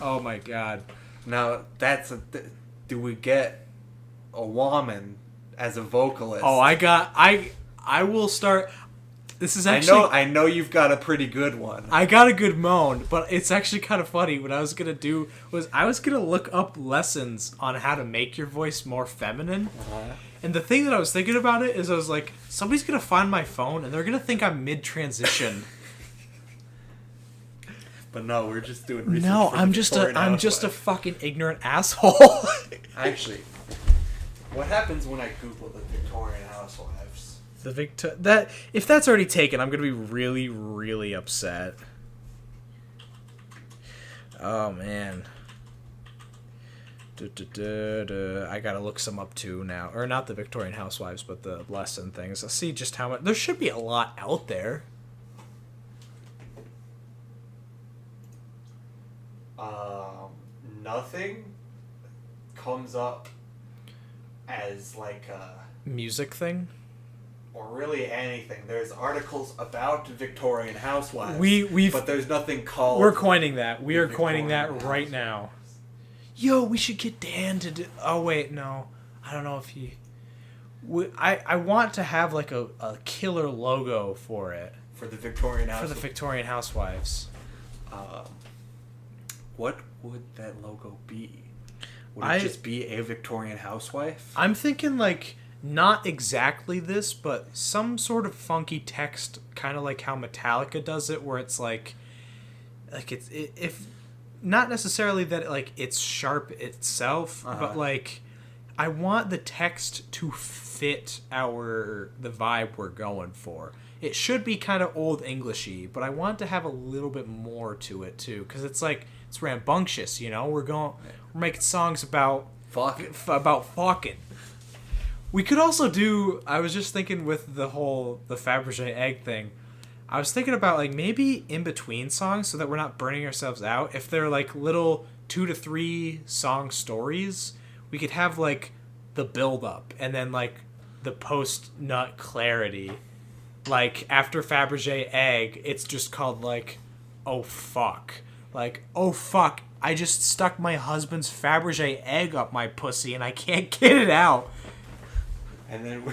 [SPEAKER 2] Oh my god.
[SPEAKER 1] Now, do we get a woman as a vocalist?
[SPEAKER 2] Oh, I will start. This is actually.
[SPEAKER 1] I know you've got a pretty good one.
[SPEAKER 2] I got a good moan, but it's actually kind of funny. What I was gonna do was I was gonna look up lessons on how to make your voice more feminine.
[SPEAKER 1] Uh-huh.
[SPEAKER 2] And the thing that I was thinking about it is I was like, somebody's gonna find my phone and they're gonna think I'm mid transition.
[SPEAKER 1] But no, we're just doing research.
[SPEAKER 2] No,
[SPEAKER 1] for
[SPEAKER 2] I'm
[SPEAKER 1] the
[SPEAKER 2] just
[SPEAKER 1] Victorian
[SPEAKER 2] a
[SPEAKER 1] Housewives.
[SPEAKER 2] fucking ignorant asshole.
[SPEAKER 1] Actually, what happens when I Google the Victorian Housewives?
[SPEAKER 2] That if that's already taken, I'm gonna be really, really upset. Oh man. I gotta look some up too now, or not the Victorian Housewives, but the lesson things. I'll see just how much. There should be a lot out there.
[SPEAKER 1] Nothing comes up as like a
[SPEAKER 2] Music thing.
[SPEAKER 1] or really anything. There's articles about Victorian Housewives. But there's nothing called.
[SPEAKER 2] We're coining that. We
[SPEAKER 1] the
[SPEAKER 2] are coining that
[SPEAKER 1] Victorian
[SPEAKER 2] right now. Yo, we should get Dan to do. Oh wait, no, I don't know if he. I want to have like a killer logo for it.
[SPEAKER 1] For the Victorian
[SPEAKER 2] For the
[SPEAKER 1] Housewives.
[SPEAKER 2] Victorian Housewives.
[SPEAKER 1] What would that logo be? Would it just be a Victorian housewife?
[SPEAKER 2] I'm thinking like not exactly this, but some sort of funky text, kind of like how Metallica does it, where it's like if not necessarily that like it's sharp itself, but like I want the text to fit the vibe we're going for. It should be kind of old Englishy, but I want to have a little bit more to it too, because it's like it's rambunctious, you know. We're making songs about fucking. We could also do. I was just thinking with the Fabergé egg thing. I was thinking about like maybe in between songs so that we're not burning ourselves out. If they're like little 2 to 3 song stories, we could have like the build up and then like the post nut clarity. Like after Fabergé egg, it's just called like, oh fuck. Like, oh fuck, I just stuck my husband's Fabergé egg up my pussy and I can't get it out.
[SPEAKER 1] And then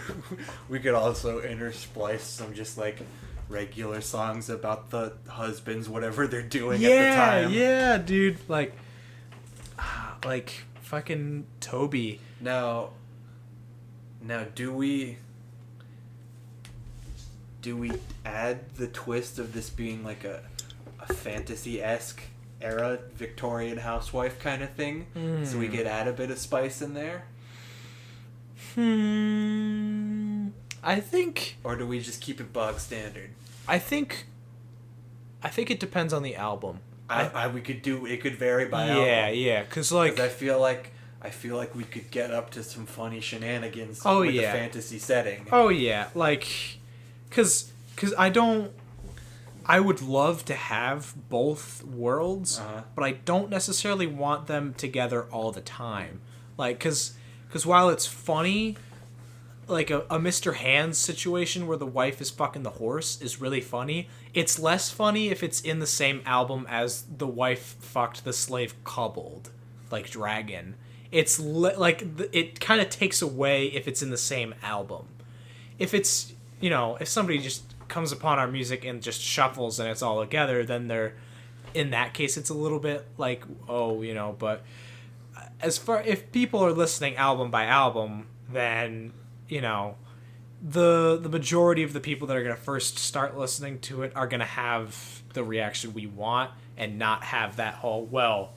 [SPEAKER 1] we could also intersplice some just like regular songs about the husbands, whatever they're doing at the time.
[SPEAKER 2] Yeah, dude. Like fucking Toby.
[SPEAKER 1] Now do we add the twist of this being like a fantasy-esque era Victorian housewife kind of thing? So we could add a bit of spice in there?
[SPEAKER 2] I think...
[SPEAKER 1] Or do we just keep it bog standard?
[SPEAKER 2] I think it depends on the album.
[SPEAKER 1] We could do... It could vary by album.
[SPEAKER 2] Yeah, because like...
[SPEAKER 1] 'Cause I feel like we could get up to some funny shenanigans with the fantasy setting.
[SPEAKER 2] Oh, yeah. Like... Because I would love to have both worlds, but I don't necessarily want them together all the time. Like, because while it's funny, like a Mr. Hands situation where the wife is fucking the horse is really funny, it's less funny if it's in the same album as the wife fucked the slave kobold, like Dragon. It's it kind of takes away if it's in the same album. If it's, you know, if somebody just comes upon our music and just shuffles and it's all together, then in that case, it's a little bit like, oh, but as far, if people are listening album by album, then, the majority of the people that are going to first start listening to it are going to have the reaction we want and not have that whole, well,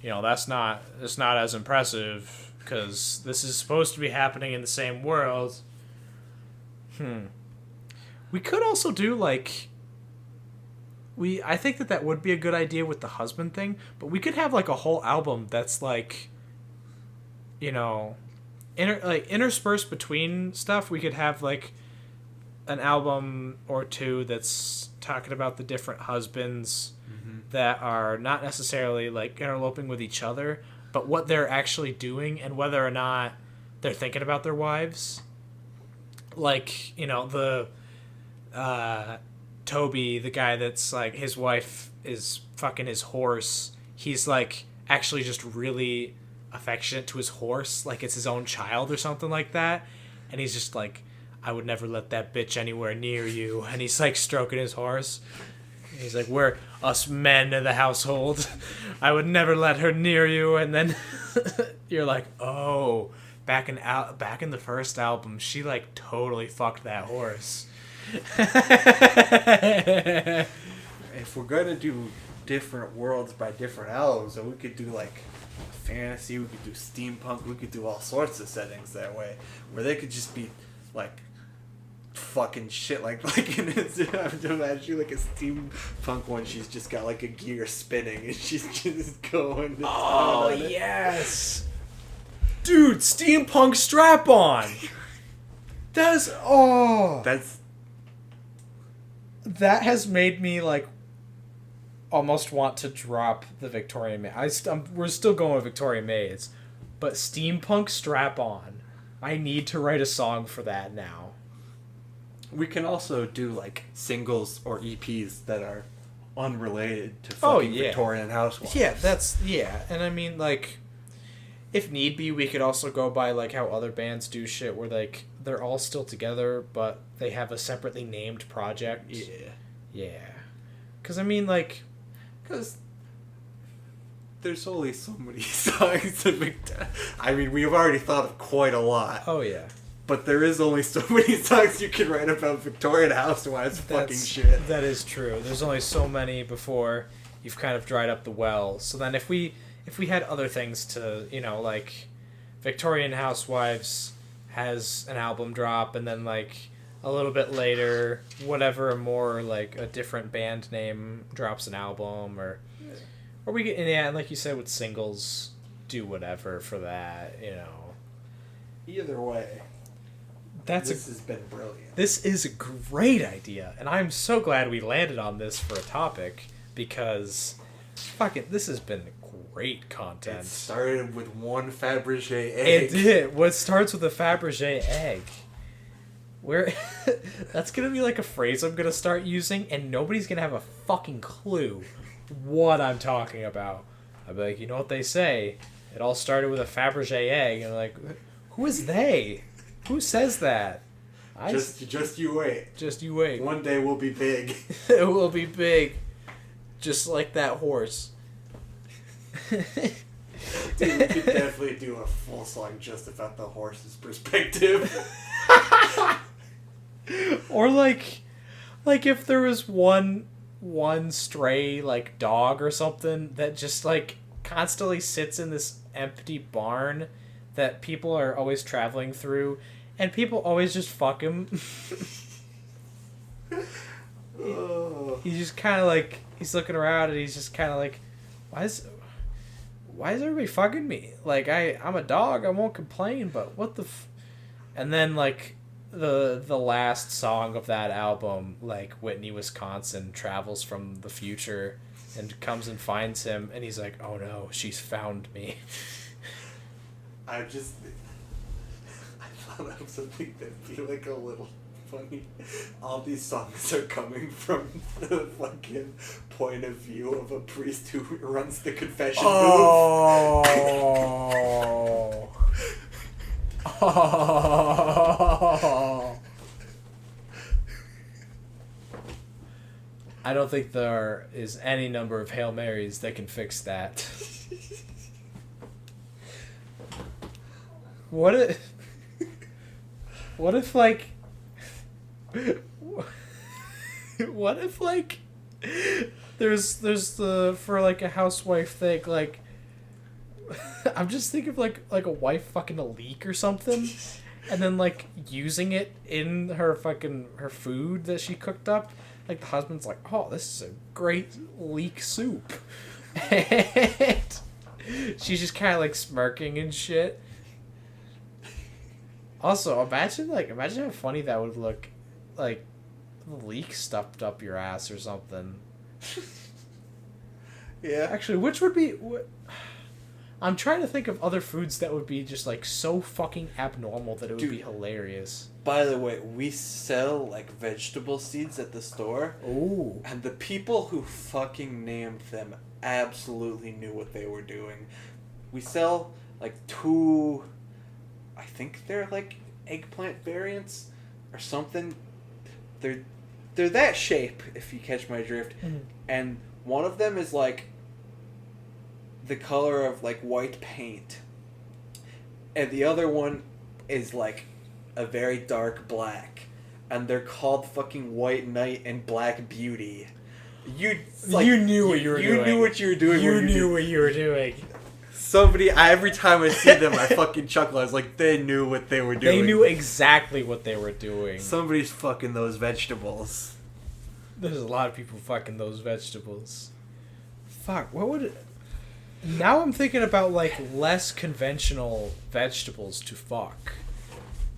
[SPEAKER 2] it's not as impressive because this is supposed to be happening in the same world. We could also do like, I think that would be a good idea with the husband thing, but we could have like a whole album that's like, interspersed between stuff. We could have like an album or two that's talking about the different husbands that are not necessarily like interloping with each other, but what they're actually doing and whether or not they're thinking about their wives. Like, the Toby, the guy that's like his wife is fucking his horse, he's like actually just really affectionate to his horse, like it's his own child or something like that, and he's just like, I would never let that bitch anywhere near you, and he's like stroking his horse. He's like, we're us men of the household. I would never let her near you. And then you're like, oh, back in the first album, she like totally fucked that horse.
[SPEAKER 1] If we're gonna do different worlds by different albums, then we could do like fantasy, we could do steampunk, we could do all sorts of settings that way, where they could just be like fucking shit, like in imagine like a steampunk one, she's just got like a gear spinning and she's just going.
[SPEAKER 2] Oh yes, dude, steampunk strap on. That has made me like almost want to drop the Victorian maid. We're still going with Victorian maids, but steampunk strap on. I need to write a song for that now.
[SPEAKER 1] We can also do like singles or EPs that are unrelated to fucking Victorian housewives.
[SPEAKER 2] Yeah, and I mean like, if need be, we could also go by like how other bands do shit where like they're all still together but they have a separately named project. Yeah. Because I mean like,
[SPEAKER 1] because there's only so many songs in I mean, we've already thought of quite a lot.
[SPEAKER 2] Oh yeah.
[SPEAKER 1] But there is only so many songs you can write about Victorian housewives fucking shit.
[SPEAKER 2] That is true. There's only so many before you've kind of dried up the well. So then if we had other things to, like Victorian Housewives has an album drop and then like a little bit later, whatever, more like a different band name drops an album or we get, and like you said with singles, do whatever for that,
[SPEAKER 1] Either way. This has been brilliant.
[SPEAKER 2] This is a great idea, and I'm so glad we landed on this for a topic because, this has been great content. It
[SPEAKER 1] started with one Fabergé egg.
[SPEAKER 2] It did. What starts with a Fabergé egg? That's gonna be like a phrase I'm gonna start using, and nobody's gonna have a fucking clue what I'm talking about. I'll be like, you know what they say? It all started with a Fabergé egg, and I'm like, who is they? Who says that?
[SPEAKER 1] Just you wait.
[SPEAKER 2] Just you wait.
[SPEAKER 1] One day we'll be big.
[SPEAKER 2] It will be big. Just like that horse.
[SPEAKER 1] Dude, we could definitely do a full song just about the horse's perspective.
[SPEAKER 2] Or like if there was one stray like dog or something that just like constantly sits in this empty barn that people are always traveling through, and people always just fuck him. He's just kind of like, he's looking around and he's just kind of like, why is everybody fucking me? Like, I'm a dog, I won't complain, but what the and then like the last song of that album, like Whitney, Wisconsin, travels from the future and comes and finds him, and he's like, oh no, she's found me.
[SPEAKER 1] I thought of something that'd be like a little funny. All these songs are coming from the fucking point of view of a priest who runs the confession booth.
[SPEAKER 2] Oh. I don't think there is any number of Hail Marys that can fix that. What if like what if like there's the for like a housewife thing, like I'm just thinking of like a wife fucking a leek or something and then like using it in her food that she cooked up. Like the husband's like, "Oh, this is a great leek soup." And she's just kind of like smirking and shit. Also, imagine how funny that would look, like the leek stuffed up your ass or something.
[SPEAKER 1] Yeah.
[SPEAKER 2] Actually, which would be? I'm trying to think of other foods that would be just like so fucking abnormal that it would be hilarious.
[SPEAKER 1] By the way, we sell like vegetable seeds at the store.
[SPEAKER 2] Ooh.
[SPEAKER 1] And the people who fucking named them absolutely knew what they were doing. We sell like 2, I think they're like eggplant variants or something. They're that shape, if you catch my drift.
[SPEAKER 2] Mm-hmm.
[SPEAKER 1] And one of them is like the color of like white paint. And the other one is like a very dark black. And they're called fucking White Knight and Black Beauty. You
[SPEAKER 2] knew what you were doing.
[SPEAKER 1] You knew what you were doing.
[SPEAKER 2] You knew what you were doing.
[SPEAKER 1] Every time I see them, I fucking chuckle. I was like, they knew what they were doing.
[SPEAKER 2] They knew exactly what they were doing.
[SPEAKER 1] Somebody's fucking those vegetables.
[SPEAKER 2] There's a lot of people fucking those vegetables. Fuck, what would it... Now I'm thinking about, like, less conventional vegetables to fuck.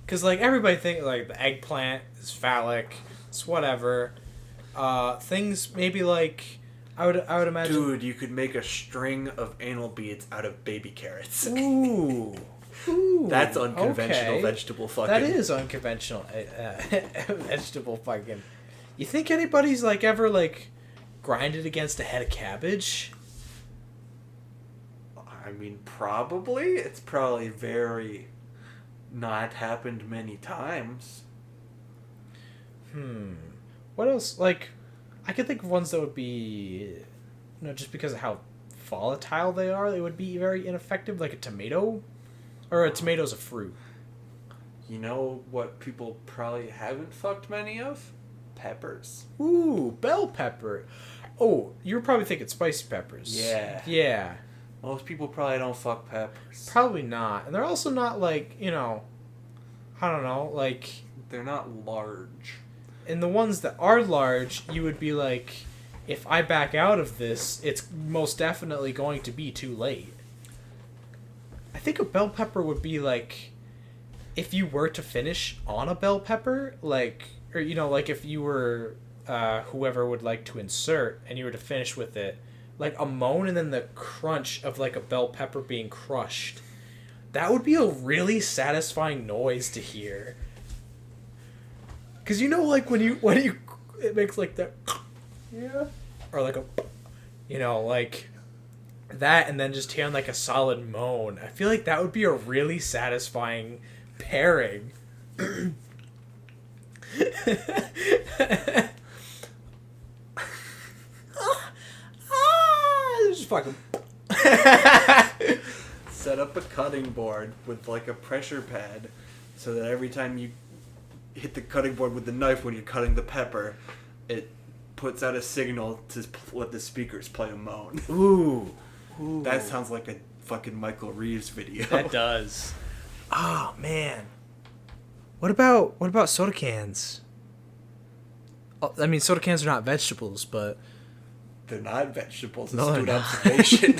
[SPEAKER 2] Because, like, everybody think like, the eggplant is phallic. It's whatever. Things maybe, like... I would imagine...
[SPEAKER 1] Dude, you could make a string of anal beads out of baby carrots.
[SPEAKER 2] Ooh.
[SPEAKER 1] That's unconventional vegetable fucking.
[SPEAKER 2] That is unconventional vegetable fucking. You think anybody's, like, ever, like, grinded against a head of cabbage?
[SPEAKER 1] I mean, probably. It's probably very not happened many times.
[SPEAKER 2] What else? Like, I could think of ones that would be, just because of how volatile they are, they would be very ineffective, like a tomato. Or a tomato's a fruit.
[SPEAKER 1] You know what people probably haven't fucked many of? Peppers.
[SPEAKER 2] Ooh, bell pepper. Oh, you were probably thinking spicy peppers.
[SPEAKER 1] Yeah.
[SPEAKER 2] Yeah.
[SPEAKER 1] Most people probably don't fuck peppers.
[SPEAKER 2] Probably not. And they're also not, like, I don't know, like...
[SPEAKER 1] They're not large.
[SPEAKER 2] And the ones that are large, you would be like, if I back out of this, it's most definitely going to be too late. I think a bell pepper would be like, if you were to finish on a bell pepper, like, or, like if you were whoever would like to insert and you were to finish with it, like a moan and then the crunch of like a bell pepper being crushed. That would be a really satisfying noise to hear. Cause like when you it makes like that, yeah, or like a, like that, and then just hearing like a solid moan. I feel like that would be a really satisfying pairing. Just fucking.
[SPEAKER 1] Set up a cutting board with like a pressure pad, so that every time you hit the cutting board with the knife when you're cutting the pepper, it puts out a signal to let the speakers play a moan.
[SPEAKER 2] Ooh.
[SPEAKER 1] That sounds like a fucking Michael Reeves video.
[SPEAKER 2] That does. Oh man. What about soda cans? Oh, I mean, soda cans are not vegetables, but
[SPEAKER 1] they're not vegetables.
[SPEAKER 2] No,
[SPEAKER 1] Astute
[SPEAKER 2] they're not.
[SPEAKER 1] observation.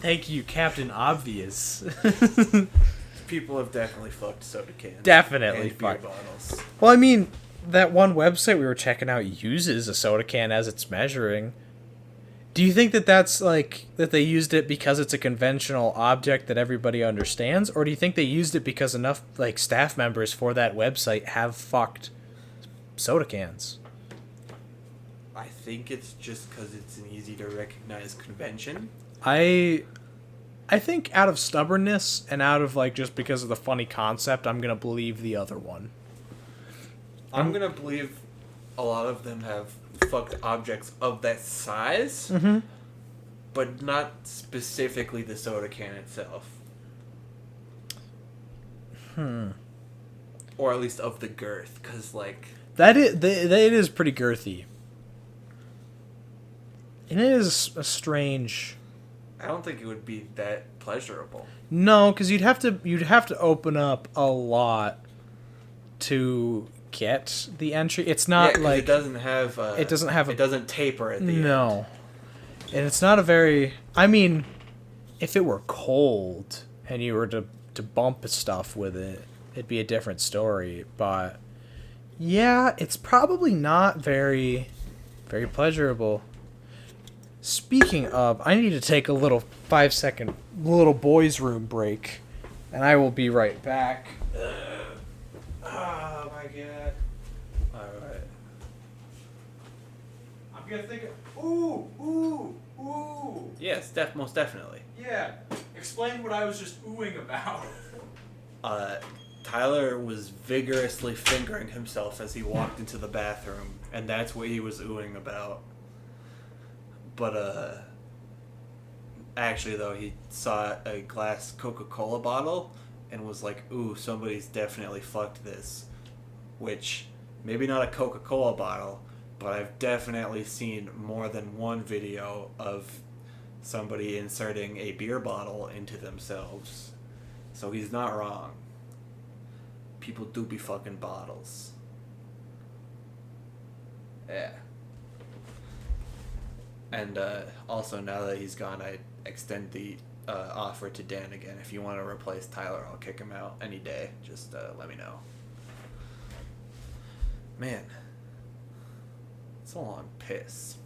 [SPEAKER 2] Thank you, Captain Obvious.
[SPEAKER 1] People have definitely fucked soda cans.
[SPEAKER 2] Definitely
[SPEAKER 1] and beer
[SPEAKER 2] fucked.
[SPEAKER 1] bottles.
[SPEAKER 2] Well, I mean, that one website we were checking out uses a soda can as its measuring. Do you think that that's like that they used it because it's a conventional object that everybody understands, or do you think they used it because enough like staff members for that website have fucked soda cans?
[SPEAKER 1] I think it's just because it's an easy to recognize convention.
[SPEAKER 2] I think out of stubbornness and out of like just because of the funny concept, I'm gonna believe the other one.
[SPEAKER 1] I'm gonna believe a lot of them have fucked objects of that size, but not specifically the soda can itself. Or at least of the girth, because, like...
[SPEAKER 2] That it is pretty girthy. And it is a strange...
[SPEAKER 1] I don't think it would be that pleasurable.
[SPEAKER 2] No, because you'd have to open up a lot to get the entry. It's not like...
[SPEAKER 1] It doesn't have...
[SPEAKER 2] it doesn't
[SPEAKER 1] taper at the end.
[SPEAKER 2] No. And it's not a very... I mean, if it were cold and you were to bump stuff with it, it'd be a different story. But, yeah, it's probably not very, very pleasurable. Speaking of, I need to take a little 5-second little boys' room break, and I will be right back. Oh, my God.
[SPEAKER 1] All right.
[SPEAKER 2] I'm going to think of... Ooh.
[SPEAKER 1] Yes, most definitely.
[SPEAKER 2] Yeah. Explain what I was just oohing about.
[SPEAKER 1] Tyler was vigorously fingering himself as he walked into the bathroom, and that's what he was oohing about. But, actually, though, he saw a glass Coca-Cola bottle and was like, ooh, somebody's definitely fucked this. Which, maybe not a Coca-Cola bottle, but I've definitely seen more than one video of somebody inserting a beer bottle into themselves. So he's not wrong. People do be fucking bottles. Yeah. And also, now that he's gone, I extend the offer to Dan again. If you want to replace Tyler, I'll kick him out any day. Just let me know. Man. It's a long piss.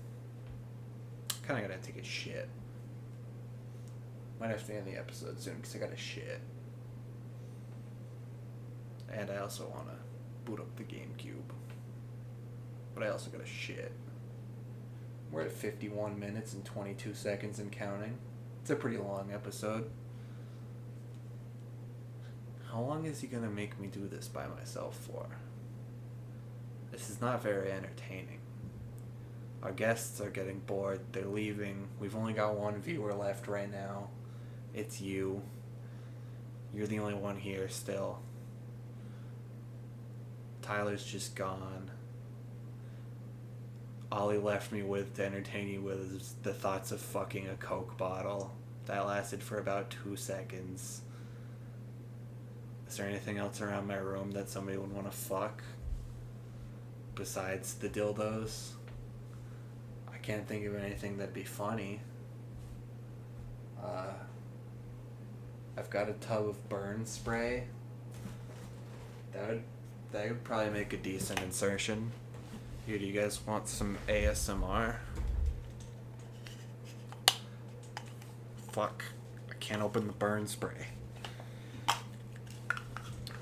[SPEAKER 1] Kind of gotta take a shit. Might have to end the episode soon because I gotta shit. And I also want to boot up the GameCube. But I also gotta shit. We're at 51 minutes and 22 seconds and counting. It's a pretty long episode. How long is he gonna make me do this by myself for? This is not very entertaining. Our guests are getting bored. They're leaving. We've only got one viewer left right now. It's you. You're the only one here still. Tyler's just gone. All he left me with to entertain you with is the thoughts of fucking a Coke bottle. That lasted for about 2 seconds. Is there anything else around my room that somebody would want to fuck? Besides the dildos? I can't think of anything that'd be funny. I've got a tub of burn spray. That would probably make a decent insertion. Here, do you guys want some ASMR? Fuck. I can't open the burn spray.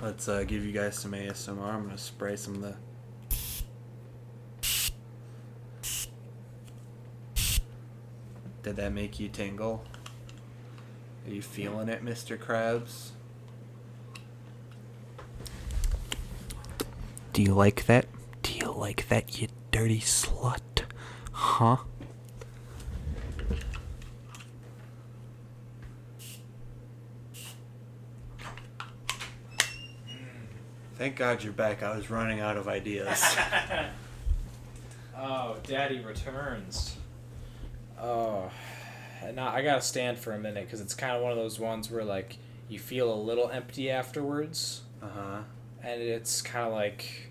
[SPEAKER 1] Let's give you guys some ASMR. I'm gonna spray some of the... Did that make you tingle? Are you feeling it, Mr. Krabs? Do you like that? Do you like that, you dirty slut? Huh? Thank God you're back. I was running out of ideas.
[SPEAKER 2] Oh, Daddy returns. Oh, now I gotta stand for a minute because it's kind of one of those ones where like you feel a little empty afterwards. And it's kind of like,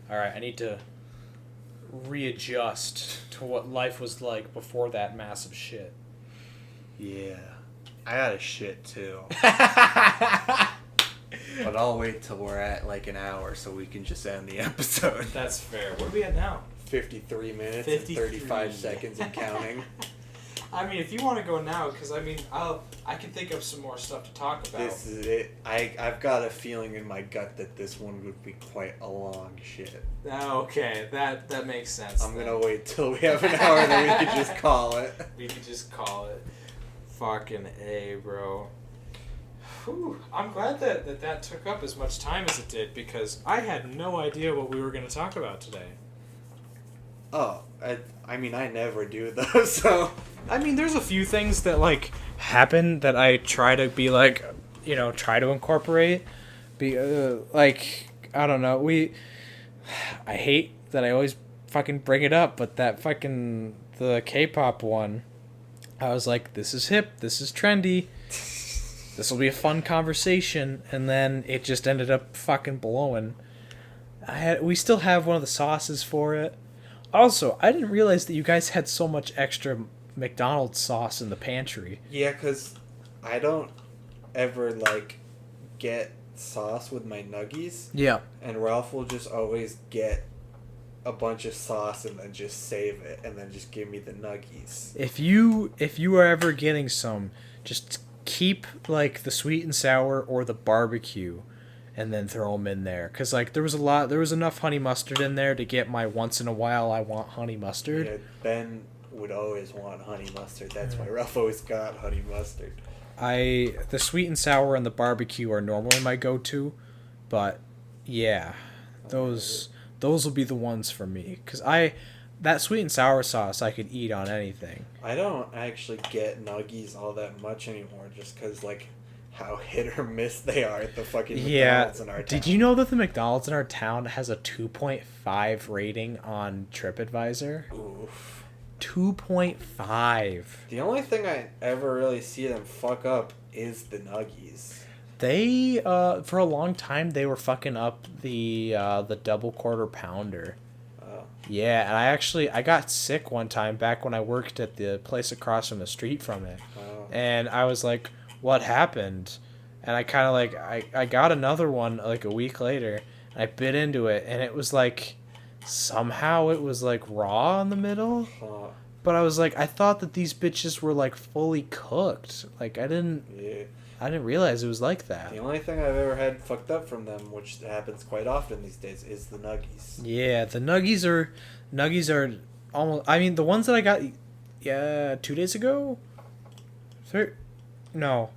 [SPEAKER 2] all right, I need to readjust to what life was like before that massive shit.
[SPEAKER 1] Yeah, I got a shit too. But I'll wait till we're at like an hour so we can just end the episode.
[SPEAKER 2] That's fair. What are we at now?
[SPEAKER 1] 53 minutes
[SPEAKER 2] 53.
[SPEAKER 1] and 35 seconds and counting.
[SPEAKER 2] I mean, if you want to go now, because I mean, I can think of some more stuff to talk about.
[SPEAKER 1] This is it. I've got a feeling in my gut that this one would be quite a long shit.
[SPEAKER 2] Oh, okay, that makes sense.
[SPEAKER 1] I'm gonna wait till we have an hour, then we can just call it.
[SPEAKER 2] We can just call it. Fucking A, bro. Whew. I'm glad that took up as much time as it did because I had no idea what we were going to talk about today.
[SPEAKER 1] Oh, I mean, I never do those, so...
[SPEAKER 2] I mean, there's a few things that, like, happen that I try to be, like, try to incorporate. Like, I don't know, I hate that I always fucking bring it up, but the K-pop one, I was like, this is hip, this is trendy, this will be a fun conversation, and then it just ended up fucking blowing. We still have one of the sauces for it. Also, I didn't realize that you guys had so much extra McDonald's sauce in the pantry.
[SPEAKER 1] Yeah, because I don't ever, like, get sauce with my nuggies.
[SPEAKER 2] Yeah.
[SPEAKER 1] And Ralph will just always get a bunch of sauce and then just save it and then just give me the nuggies.
[SPEAKER 2] If you are ever getting some, just keep, like, the sweet and sour or the barbecue and then throw them in there. Because, like, there was enough honey mustard in there to get my once in a while I want honey mustard.
[SPEAKER 1] Yeah, Ben would always want honey mustard. That's why Ralph always got honey mustard.
[SPEAKER 2] The sweet and sour and the barbecue are normally my go-to, but yeah, those will be the ones for me. Because that sweet and sour sauce I could eat on anything.
[SPEAKER 1] I don't actually get nuggies all that much anymore just because, like, how hit or miss they are at the fucking McDonald's in our town.
[SPEAKER 2] Did you know that the McDonald's in our town has a 2.5 rating on TripAdvisor?
[SPEAKER 1] Oof.
[SPEAKER 2] 2.5.
[SPEAKER 1] The only thing I ever really see them fuck up is the nuggies.
[SPEAKER 2] They for a long time they were fucking up the double quarter pounder.
[SPEAKER 1] Oh.
[SPEAKER 2] Yeah, and I got sick one time back when I worked at the place across from the street from it.
[SPEAKER 1] Oh.
[SPEAKER 2] And I was like, what happened? And I kind of like I got another one like a week later and I bit into it and it was like somehow it was like raw in the middle.
[SPEAKER 1] Huh.
[SPEAKER 2] But I was like, I thought that these bitches were like fully cooked. Like I didn't realize it was like that.
[SPEAKER 1] The only thing I've ever had fucked up from them, which happens quite often these days, is the nuggies.
[SPEAKER 2] Yeah, the nuggies are almost. I mean, the ones that I got, 2 days ago. No,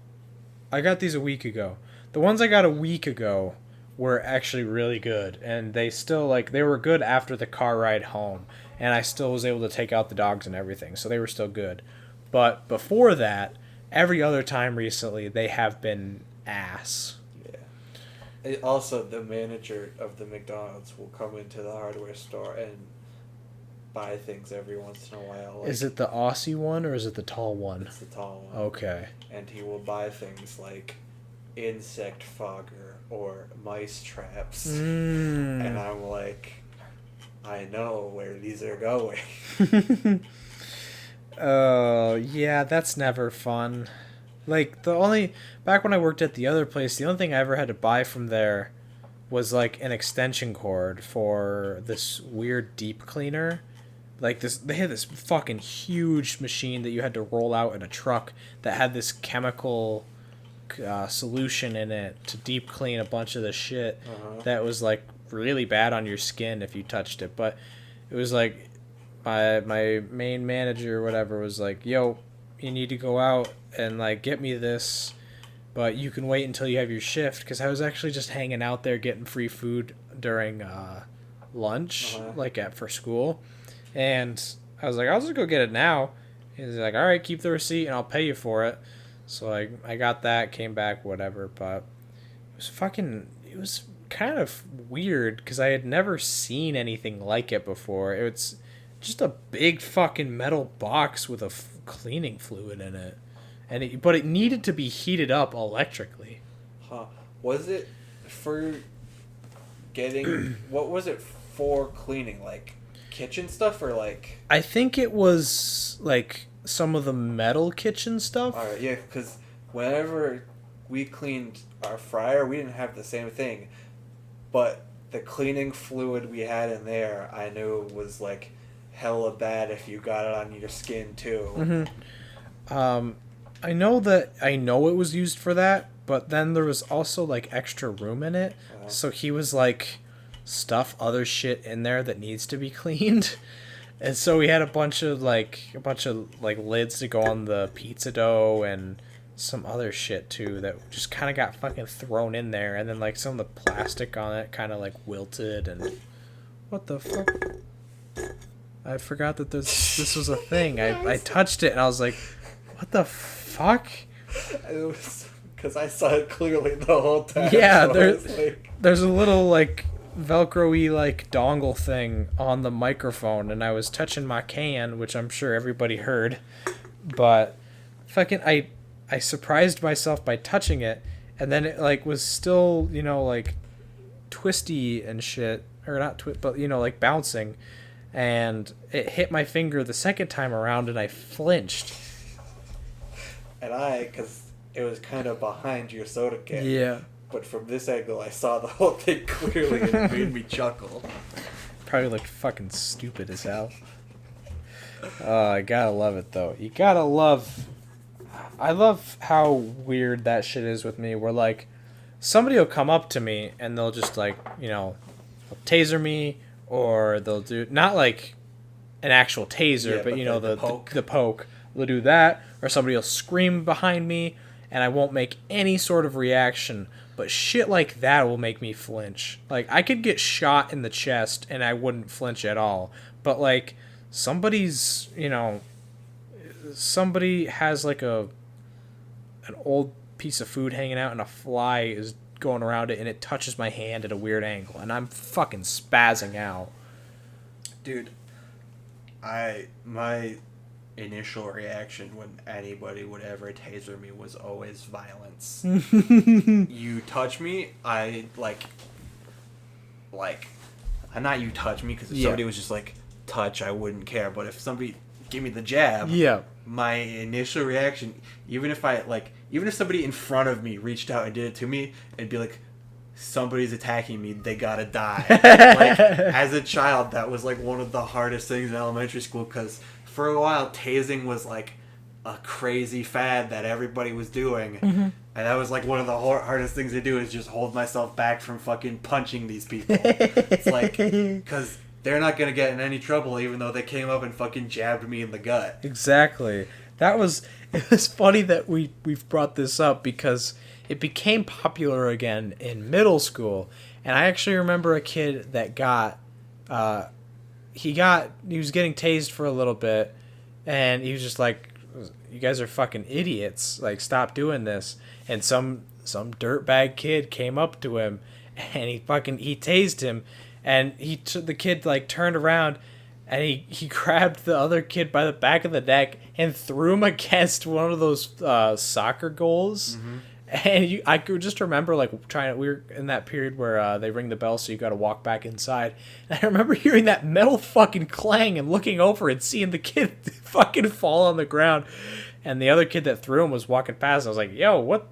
[SPEAKER 2] I got these a week ago. The ones I got a week ago were actually really good, and they still they were good after the car ride home, and I still was able to take out the dogs and everything, so they were still good. But before that, every other time recently, they have been ass.
[SPEAKER 1] Yeah. Also, the manager of the McDonald's will come into the hardware store and buy things every once in a while. Like,
[SPEAKER 2] is it the Aussie one or is it the tall one?
[SPEAKER 1] It's the tall one.
[SPEAKER 2] Okay.
[SPEAKER 1] And he will buy things like insect fogger or mice traps. And I'm like, I know where these are going.
[SPEAKER 2] Oh, yeah, that's never fun. Like, back when I worked at the other place, the only thing I ever had to buy from there was, like, an extension cord for this weird deep cleaner. Like, they had this fucking huge machine that you had to roll out in a truck that had this chemical solution in it to deep clean a bunch of the shit that was, like, really bad on your skin if you touched it. But it was, like, my main manager or whatever was like, yo, you need to go out and, like, get me this, but you can wait until you have your shift, because I was actually just hanging out there getting free food during lunch, for school, and I was like, I'll just go get it now. He's like, all right, keep the receipt and I'll pay you for it. So I got that, came back, whatever, but it was kind of weird because I had never seen anything like it before. It's just a big fucking metal box with a cleaning fluid in it, but it needed to be heated up electrically.
[SPEAKER 1] Huh? Was it for getting? What was it for cleaning? Like kitchen stuff or like?
[SPEAKER 2] I think it was like some of the metal kitchen stuff.
[SPEAKER 1] All right, yeah, because whenever we cleaned our fryer, we didn't have the same thing, but the cleaning fluid we had in there, I knew was like hella bad if you got it on your skin too.
[SPEAKER 2] I know it was used for that, but then there was also like extra room in it, so he was like, stuff other shit in there that needs to be cleaned, and so we had a bunch of lids to go on the pizza dough and some other shit too that just kind of got fucking thrown in there, and then like some of the plastic on it kind of like wilted, and what the fuck? I forgot that this was a thing. I touched it and I was like, what the fuck?
[SPEAKER 1] It was because I saw it clearly the whole time.
[SPEAKER 2] Yeah,
[SPEAKER 1] so
[SPEAKER 2] there's a little like Velcro-y like dongle thing on the microphone, and I was touching my can, which I'm sure everybody heard, but fucking I surprised myself by touching it, and then it like was still, you know, like twisty and shit, or not but you know, like bouncing, and it hit my finger the second time around, and I flinched.
[SPEAKER 1] And because it was kind of behind your soda can.
[SPEAKER 2] Yeah.
[SPEAKER 1] But from this angle, I saw the whole thing clearly, and it made me chuckle.
[SPEAKER 2] Probably looked fucking stupid as hell. I gotta love it, though. You gotta love... I love how weird that shit is with me, where, like, somebody will come up to me, and they'll just, like, you know, taser me, or they'll do... Not, like, an actual taser,
[SPEAKER 1] Yeah,
[SPEAKER 2] but you know, the
[SPEAKER 1] poke.
[SPEAKER 2] The poke. They'll do that, or somebody will scream behind me, and I won't make any sort of reaction. But shit like that will make me flinch. Like, I could get shot in the chest and I wouldn't flinch at all. But, like, somebody's, you know, somebody has, like, an old piece of food hanging out and a fly is going around it and it touches my hand at a weird angle. And I'm fucking spazzing out.
[SPEAKER 1] Dude, my initial reaction when anybody would ever taser me was always violence. You touch me, not you touch me, because if somebody was just like touch, I wouldn't care. But if somebody give me the jab, my initial reaction, even if somebody in front of me reached out and did it to me, it'd be like, somebody's attacking me, they gotta die. Like, as a child, that was like one of the hardest things in elementary school, because for a while, tasing was like a crazy fad that everybody was doing. Mm-hmm. And that was like one of the hardest things to do, is just hold myself back from fucking punching these people. It's like, because they're not going to get in any trouble even though they came up and fucking jabbed me in the gut.
[SPEAKER 2] Exactly. It was funny that we've brought this up, because it became popular again in middle school. And I actually remember a kid that he was getting tased for a little bit, and he was just like, you guys are fucking idiots, like, stop doing this. And some dirtbag kid came up to him, and he tased him, and the kid like turned around, and he grabbed the other kid by the back of the neck and threw him against one of those soccer goals. Mm-hmm. And I could just remember, like, we were in that period where they ring the bell, so you got to walk back inside. And I remember hearing that metal fucking clang and looking over and seeing the kid fucking fall on the ground. And the other kid that threw him was walking past. And I was like, yo, what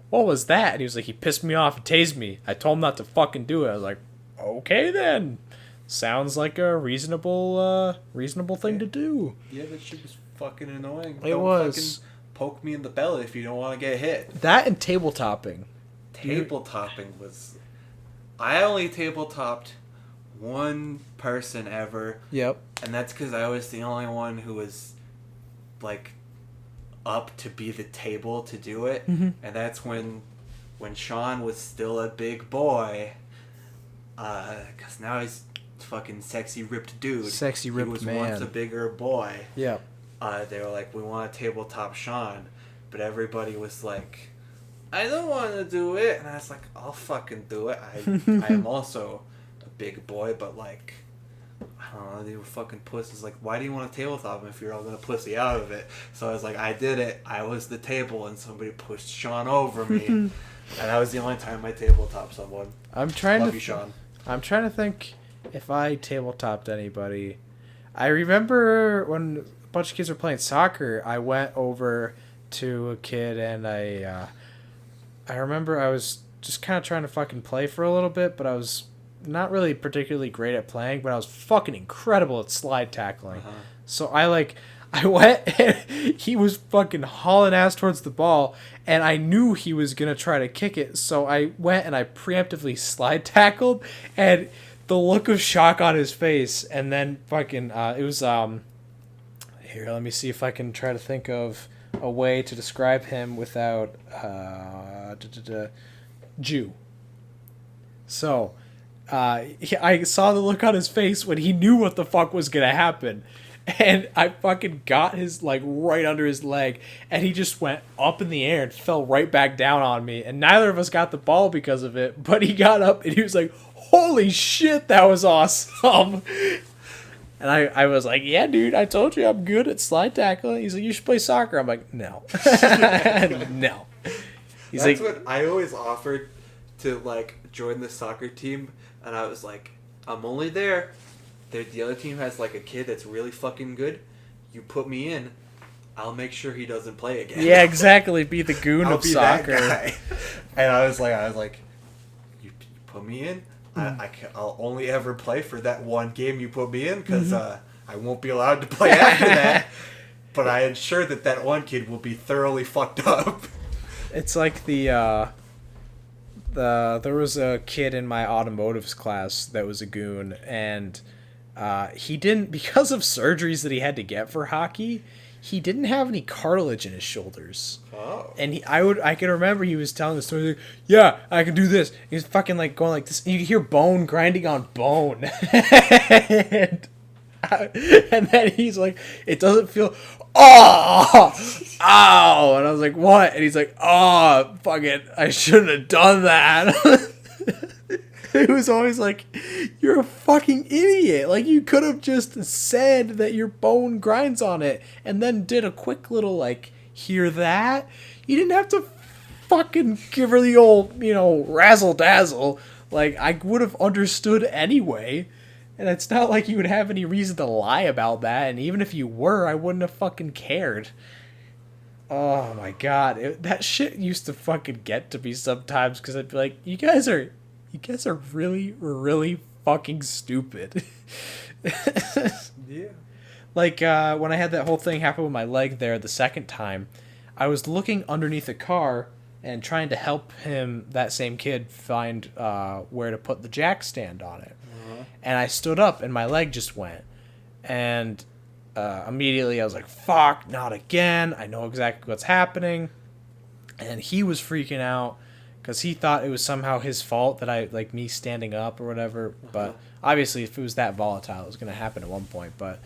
[SPEAKER 2] was that? And he was like, he pissed me off and tased me. I told him not to fucking do it. I was like, okay then. Sounds like a reasonable thing to do.
[SPEAKER 1] Yeah, that shit was fucking annoying.
[SPEAKER 2] It was.
[SPEAKER 1] Poke me in the belly if you don't want to get hit.
[SPEAKER 2] That and tabletopping.
[SPEAKER 1] Tabletopping was... I only tabletopped one person ever.
[SPEAKER 2] Yep.
[SPEAKER 1] And that's because I was the only one who was, like, up to be the table to do it. Mm-hmm. And that's when Sean was still a big boy. Because now he's fucking sexy ripped dude.
[SPEAKER 2] Sexy ripped man.
[SPEAKER 1] He was once a bigger boy.
[SPEAKER 2] Yeah.
[SPEAKER 1] They were like, we want to tabletop Sean. But everybody was like, I don't want to do it. And I was like, I'll fucking do it. I am also a big boy, but like, I don't know, they were fucking pussies. Like, why do you want to tabletop him if you're all going to pussy out of it? So I was like, I did it. I was the table, and somebody pushed Sean over me. And that was the only time I tabletop someone. Love you, Sean.
[SPEAKER 2] I'm trying to think if I tabletopped anybody. I remember when a bunch of kids were playing soccer, I went over to a kid, and I remember I was just kind of trying to fucking play for a little bit, but I was not really particularly great at playing, but I was fucking incredible at slide tackling. Uh-huh. So I went, and he was fucking hauling ass towards the ball, and I knew he was going to try to kick it, so I went and I preemptively slide tackled, and the look of shock on his face, and then fucking, it was, here, let me see if I can try to think of a way to describe him without, Jew. So, I saw the look on his face when he knew what the fuck was gonna happen. And I fucking got his, like, right under his leg, and he just went up in the air and fell right back down on me. And neither of us got the ball because of it, but he got up and he was like, holy shit, that was awesome. And I was like, yeah, dude, I told you I'm good at slide tackling. He's like, you should play soccer. I'm like, no. No. He's
[SPEAKER 1] That's
[SPEAKER 2] like,
[SPEAKER 1] what I always offered to, like, join the soccer team, and I was like, I'm only there. The other team has, like, a kid that's really fucking good. You put me in, I'll make sure he doesn't play again.
[SPEAKER 2] yeah, exactly. Be the goon
[SPEAKER 1] I'll
[SPEAKER 2] of
[SPEAKER 1] be
[SPEAKER 2] soccer.
[SPEAKER 1] That guy. And I was like, you put me in. I'll only ever play for that one game you put me in because I won't be allowed to play after that. But I ensure that one kid will be thoroughly fucked up.
[SPEAKER 2] It's like there was a kid in my automotives class that was a goon, and he didn't, because of surgeries that he had to get for hockey, he didn't have any cartilage in his shoulders.
[SPEAKER 1] Oh.
[SPEAKER 2] And I can remember he was telling the story, like, yeah, I can do this. He was fucking, like, going like this. And you could hear bone grinding on bone. And then he's like, it doesn't feel, oh, ow. And I was like, what? And he's like, oh, fuck it, I shouldn't have done that. It was always like, you're a fucking idiot. Like, you could have just said that your bone grinds on it and then did a quick little, like, hear that. You didn't have to fucking give her the old, razzle dazzle. Like, I would have understood anyway. And it's not like you would have any reason to lie about that. And even if you were, I wouldn't have fucking cared. Oh my god. That shit used to fucking get to me sometimes because I'd be like, you guys are really, really fucking stupid.
[SPEAKER 1] Yeah.
[SPEAKER 2] Like, when I had that whole thing happen with my leg there the second time, I was looking underneath a car and trying to help that same kid, find where to put the jack stand on it. And I stood up and my leg just went. And immediately I was like, fuck, not again. I know exactly what's happening. And he was freaking out because he thought it was somehow his fault that me standing up or whatever. But obviously, if it was that volatile, it was going to happen at one point. But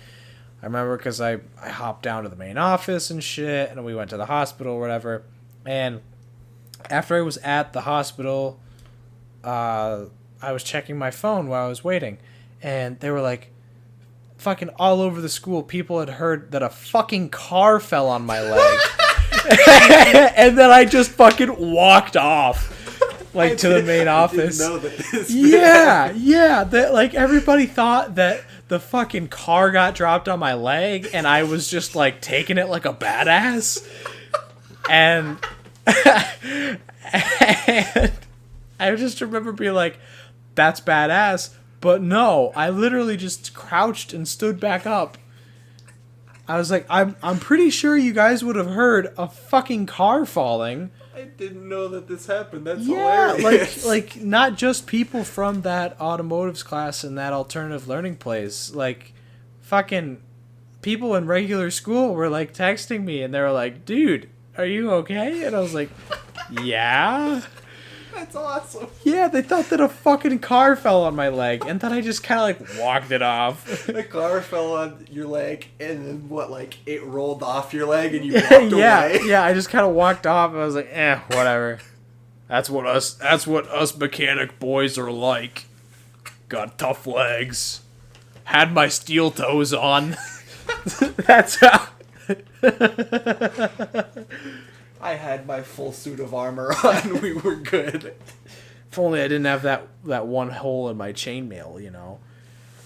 [SPEAKER 2] I remember because I hopped down to the main office and shit, and we went to the hospital or whatever. And after I was at the hospital, I was checking my phone while I was waiting. And they were like, fucking all over the school, people had heard that a fucking car fell on my leg. And then I just fucking walked off, like, to the main office.
[SPEAKER 1] I didn't know that this
[SPEAKER 2] Yeah. That, like, everybody thought that the fucking car got dropped on my leg, and I was just, like, taking it like a badass. And I just remember being like, that's badass. But no, I literally just crouched and stood back up. I was like, I'm pretty sure you guys would have heard a fucking car falling.
[SPEAKER 1] I didn't know that this happened. That's
[SPEAKER 2] Yeah,
[SPEAKER 1] hilarious.
[SPEAKER 2] like not just people from that automotives class and that alternative learning place. Like, fucking people in regular school were, like, texting me, and they were like, dude, are you okay? And I was like, yeah.
[SPEAKER 1] That's awesome.
[SPEAKER 2] Yeah, they thought that a fucking car fell on my leg, and then I just kind of, like, walked it off.
[SPEAKER 1] The car fell on your leg, and then it rolled off your leg, and you walked away.
[SPEAKER 2] Yeah, I just kind of walked off, and I was like, whatever. That's what us mechanic boys are like. Got tough legs. Had my steel toes on. That's how.
[SPEAKER 1] I had my full suit of armor on. We were good.
[SPEAKER 2] If only I didn't have that one hole in my chainmail,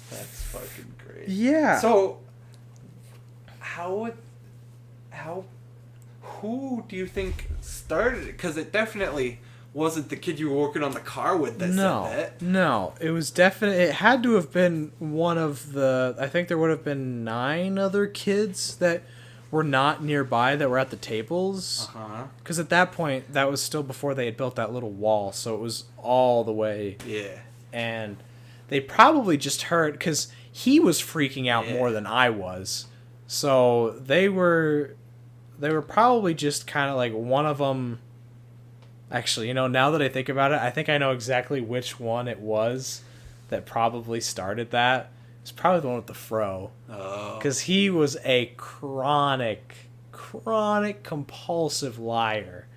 [SPEAKER 1] That's fucking great.
[SPEAKER 2] Yeah.
[SPEAKER 1] So, who do you think started it? Because it definitely wasn't the kid you were working on the car with that said that.
[SPEAKER 2] No. It was it had to have been one of I think there would have been 9 other kids that were not nearby that were at the tables. Because at that point, that was still before they had built that little wall, so it was all the way.
[SPEAKER 1] Yeah.
[SPEAKER 2] And they probably just heard, because he was freaking out more than I was. So they were probably just kind of like one of them. Actually, now that I think about it, I think I know exactly which one it was. that probably started that is probably the one with the fro.
[SPEAKER 1] Oh.
[SPEAKER 2] Because he was a chronic, compulsive liar.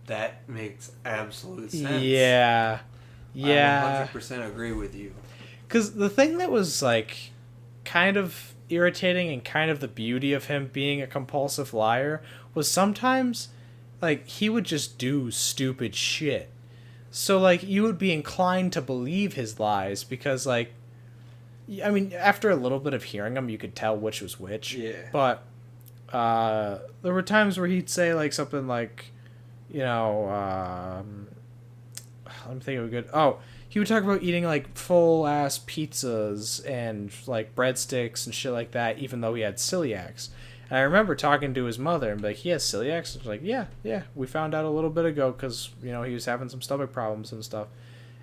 [SPEAKER 1] That makes absolute sense.
[SPEAKER 2] Yeah. Yeah.
[SPEAKER 1] I 100% agree with you.
[SPEAKER 2] Because the thing that was, like, kind of irritating and kind of the beauty of him being a compulsive liar was sometimes, like, he would just do stupid shit. So, like, you would be inclined to believe his lies because, like, I mean, after a little bit of hearing him, you could tell which was which.
[SPEAKER 1] Yeah.
[SPEAKER 2] But there were times where he'd say, like, something like, you know, I'm thinking of a good... Oh, he would talk about eating, like, full-ass pizzas and, like, breadsticks and shit like that, even though he had celiacs. And I remember talking to his mother and be like, he has celiacs? I was like, yeah, we found out a little bit ago because, you know, he was having some stomach problems and stuff.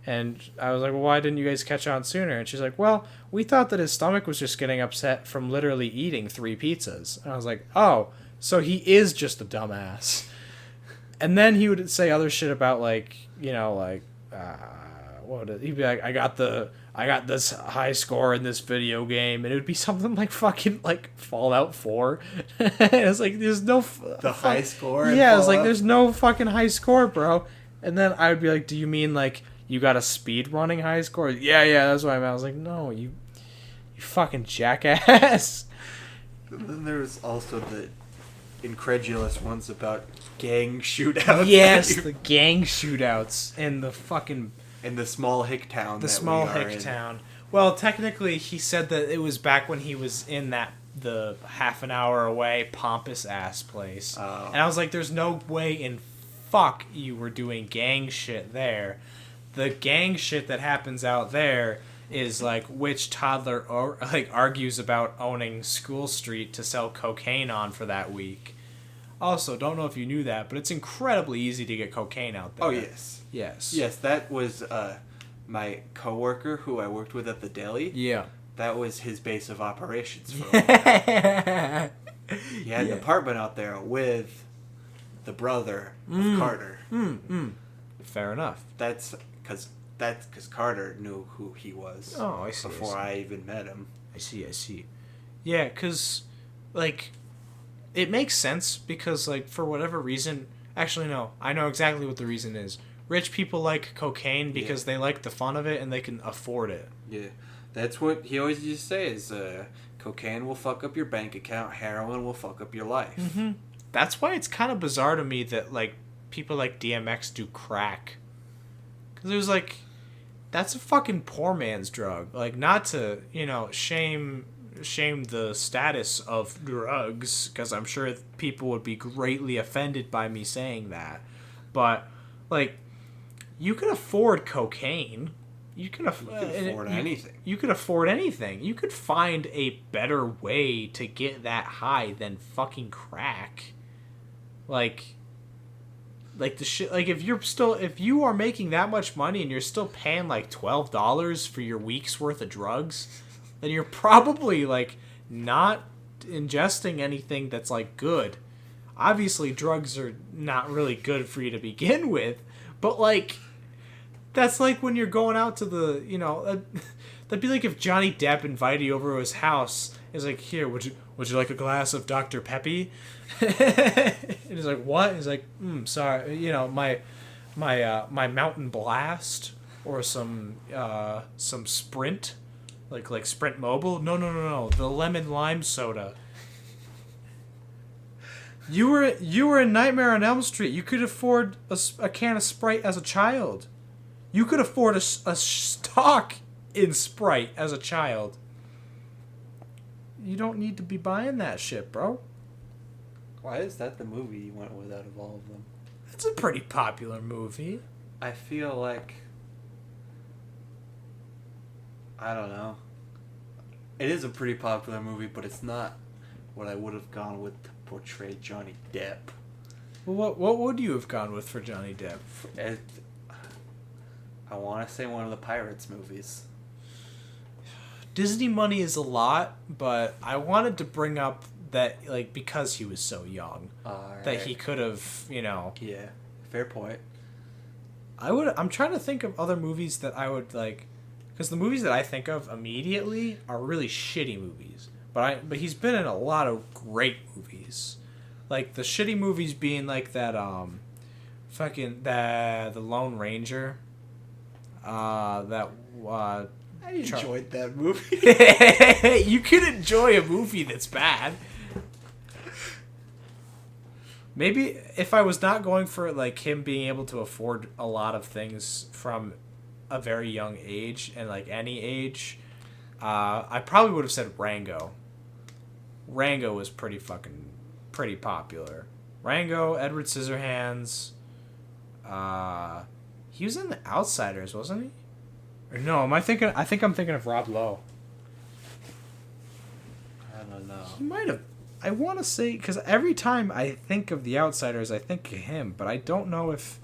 [SPEAKER 2] And I was like, well, why didn't you guys catch on sooner? And she's like, well, we thought that his stomach was just getting upset from literally eating 3 pizzas. And I was like, oh, so he is just a dumbass. And then he would say other shit about, like, you know, like, he'd be like, I got this high score in this video game, and it would be something like fucking, like, Fallout 4. And it's like, there's no...
[SPEAKER 1] high score?
[SPEAKER 2] Yeah, it's like, there's no fucking high score, bro. And then I would be like, do you mean, like, you got a speed running high score? Yeah, that's what I meant. I was like, no, you fucking jackass.
[SPEAKER 1] Then there's also the incredulous ones about gang shootouts.
[SPEAKER 2] Yes, the gang shootouts in the fucking...
[SPEAKER 1] In the small hick town.
[SPEAKER 2] The small hick town. Well, technically, he said that it was back when he was in the half an hour away pompous ass place.
[SPEAKER 1] Oh.
[SPEAKER 2] And I was like, there's no way in fuck you were doing gang shit there. The gang shit that happens out there is like which toddler argues about owning School Street to sell cocaine on for that week. Also, don't know if you knew that, but it's incredibly easy to get cocaine out there.
[SPEAKER 1] Oh, yes. Yes, that was my coworker who I worked with at the deli.
[SPEAKER 2] Yeah.
[SPEAKER 1] That was his base of operations for a while. He had an apartment out there with the brother of Carter.
[SPEAKER 2] Fair enough.
[SPEAKER 1] That's because Carter knew who he was.
[SPEAKER 2] Oh, I see.
[SPEAKER 1] Before I even met him.
[SPEAKER 2] I see. Yeah, because, like, it makes sense because, like, for whatever reason... Actually, no. I know exactly what the reason is. Rich people like cocaine because they like the fun of it and they can afford it.
[SPEAKER 1] Yeah. That's what he always used to say is cocaine will fuck up your bank account, heroin will fuck up your life.
[SPEAKER 2] Mm-hmm. That's why it's kind of bizarre to me that, like, people like DMX do crack. Because it was like, that's a fucking poor man's drug. Like, not to, you know, shame the status of drugs, because I'm sure people would be greatly offended by me saying that. But, like, you can afford cocaine. You can afford
[SPEAKER 1] anything. You
[SPEAKER 2] could afford anything. You could find a better way to get that high than fucking crack. Like the shit. Like if you are making that much money and you're still paying like $12 for your week's worth of drugs, then you're probably like not ingesting anything that's like good. Obviously, drugs are not really good for you to begin with, but like. That's like when you're going out to the, you know, that'd be like if Johnny Depp invited you over to his house. He's like, here, would you like a glass of Dr. Peppy? And he's like, what? He's like, sorry, you know, my Mountain Blast or some Sprint, like Sprint Mobile. No, the lemon lime soda. You were in Nightmare on Elm Street. You could afford a can of Sprite as a child. You could afford a stock in Sprite as a child. You don't need to be buying that shit, bro.
[SPEAKER 1] Why is that the movie you went with out of all of them?
[SPEAKER 2] It's a pretty popular movie.
[SPEAKER 1] I feel like... I don't know. It is a pretty popular movie, but it's not what I would have gone with to portray Johnny Depp.
[SPEAKER 2] Well, what would you have gone with for Johnny Depp?
[SPEAKER 1] I want to say one of the Pirates movies.
[SPEAKER 2] Disney money is a lot, but I wanted to bring up that, like, because he was so young, that he could have, you know...
[SPEAKER 1] Yeah, fair point.
[SPEAKER 2] I'm trying to think of other movies that I would, like... Because the movies that I think of immediately are really shitty movies. But he's been in a lot of great movies. Like, the shitty movies being like that, the Lone Ranger. I
[SPEAKER 1] enjoyed that movie.
[SPEAKER 2] You can enjoy a movie that's bad. Maybe if I was not going for like him being able to afford a lot of things from a very young age and like any age, I probably would have said Rango. Rango was pretty popular. Rango, Edward Scissorhands. He was in The Outsiders, wasn't he? Or no, I think I'm thinking of Rob Lowe.
[SPEAKER 1] I don't know.
[SPEAKER 2] He might have. I want to say, because every time I think of The Outsiders, I think of him, but I don't know if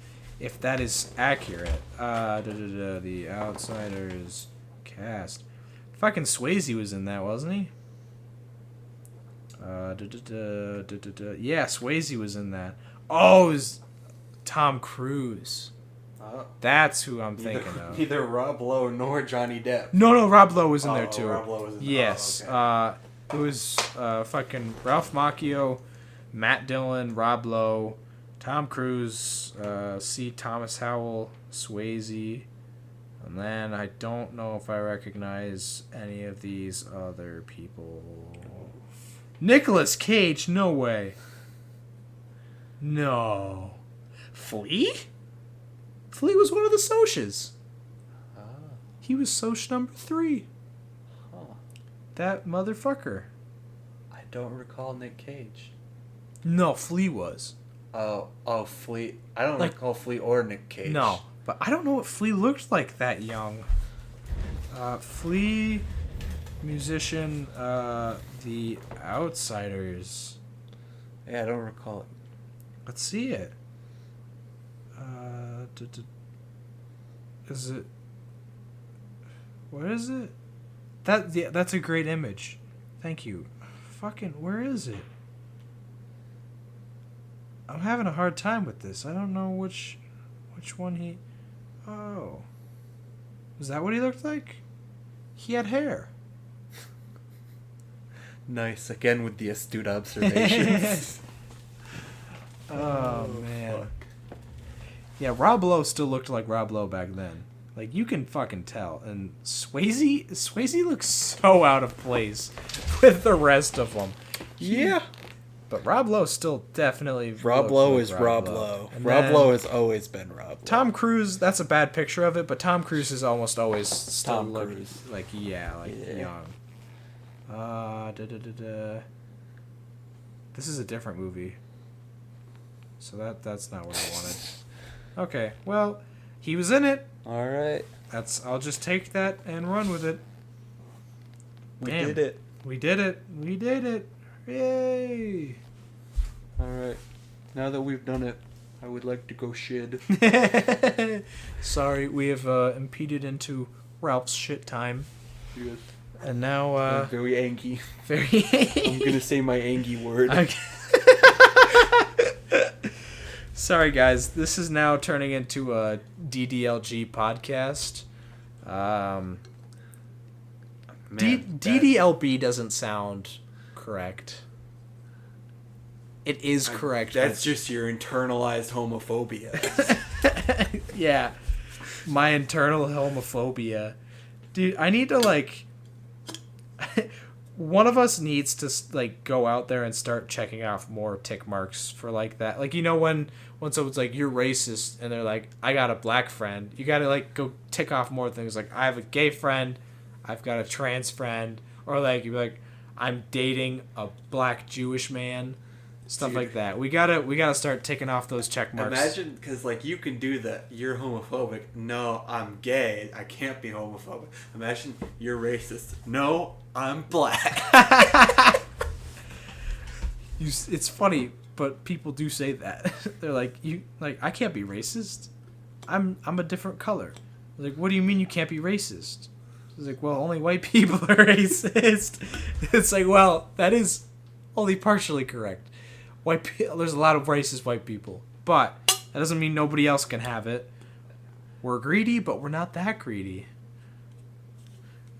[SPEAKER 2] that is accurate. The Outsiders cast. Fucking Swayze was in that, wasn't he? Yeah, Swayze was in that. Oh, it was Tom Cruise. That's who I'm thinking of.
[SPEAKER 1] Neither Rob Lowe nor Johnny Depp.
[SPEAKER 2] No, Rob Lowe was in there too.
[SPEAKER 1] Rob Lowe was in there.
[SPEAKER 2] Yes.
[SPEAKER 1] Okay.
[SPEAKER 2] It was fucking Ralph Macchio, Matt Dillon, Rob Lowe, Tom Cruise, C. Thomas Howell, Swayze, and then I don't know if I recognize any of these other people. Nicolas Cage, no way. No. Flea? Flea was one of the Socs. He was Soc number 3. That motherfucker.
[SPEAKER 1] I don't recall Nick Cage.
[SPEAKER 2] No, Flea was.
[SPEAKER 1] Oh, Flea. I don't recall Flea or Nick Cage.
[SPEAKER 2] No, but I don't know what Flea looked like that young. Flea, musician, The Outsiders.
[SPEAKER 1] Yeah, I don't recall it.
[SPEAKER 2] Let's see it. Is it? Where is it? That's a great image. Thank you. Fucking, where is it? I'm having a hard time with this. I don't know which one he... Oh. Is that what he looked like? He had hair.
[SPEAKER 1] Nice. Again with the astute observations.
[SPEAKER 2] Oh, man. Fuck. Yeah, Rob Lowe still looked like Rob Lowe back then. Like, you can fucking tell. And Swayze looks so out of place with the rest of them.
[SPEAKER 1] Yeah.
[SPEAKER 2] But Rob Lowe still definitely...
[SPEAKER 1] Rob Lowe is Rob Lowe. Rob Lowe has always been Rob Lowe.
[SPEAKER 2] Tom Cruise, that's a bad picture of it, but Tom Cruise is almost always still
[SPEAKER 1] Tom Cruise.
[SPEAKER 2] Young. This is a different movie. So that's not what I wanted. Okay, well, he was in it.
[SPEAKER 1] All right.
[SPEAKER 2] I'll just take that and run with it.
[SPEAKER 1] We did it.
[SPEAKER 2] We did it. Yay.
[SPEAKER 1] All right. Now that we've done it, I would like to go shit.
[SPEAKER 2] Sorry, we have impeded into Ralph's shit time.
[SPEAKER 1] Yes.
[SPEAKER 2] And now...
[SPEAKER 1] I'm very angry.
[SPEAKER 2] Very
[SPEAKER 1] I'm going to say my angry word.
[SPEAKER 2] Okay. Sorry, guys. This is now turning into a DDLG podcast. DDLB doesn't sound correct. It is correct.
[SPEAKER 1] That's just your internalized homophobia.
[SPEAKER 2] Yeah. My internal homophobia. Dude, I need to, like... One of us needs to, like, go out there and start checking off more tick marks for, like, that. Like, you know, when someone's like, you're racist, and they're like, I got a black friend. You gotta, like, go tick off more things. Like, I have a gay friend. I've got a trans friend. Or, like, you're like, I'm dating a black Jewish man. Stuff like that. We gotta start ticking off those check marks.
[SPEAKER 1] Imagine, because like you can do that. You're homophobic. No, I'm gay. I can't be homophobic. Imagine you're racist. No, I'm black.
[SPEAKER 2] It's funny, but people do say that. They're like, I can't be racist. I'm a different color. Like, what do you mean you can't be racist? It's like, well, only white people are racist. It's like, well, that is only partially correct. There's a lot of racist white people, but that doesn't mean nobody else can have it. We're greedy, but we're not that greedy.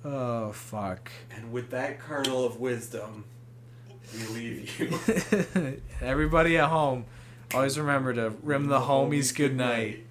[SPEAKER 2] Oh, fuck.
[SPEAKER 1] And with that kernel of wisdom, we leave you.
[SPEAKER 2] Everybody at home, always remember to rim the homies good night.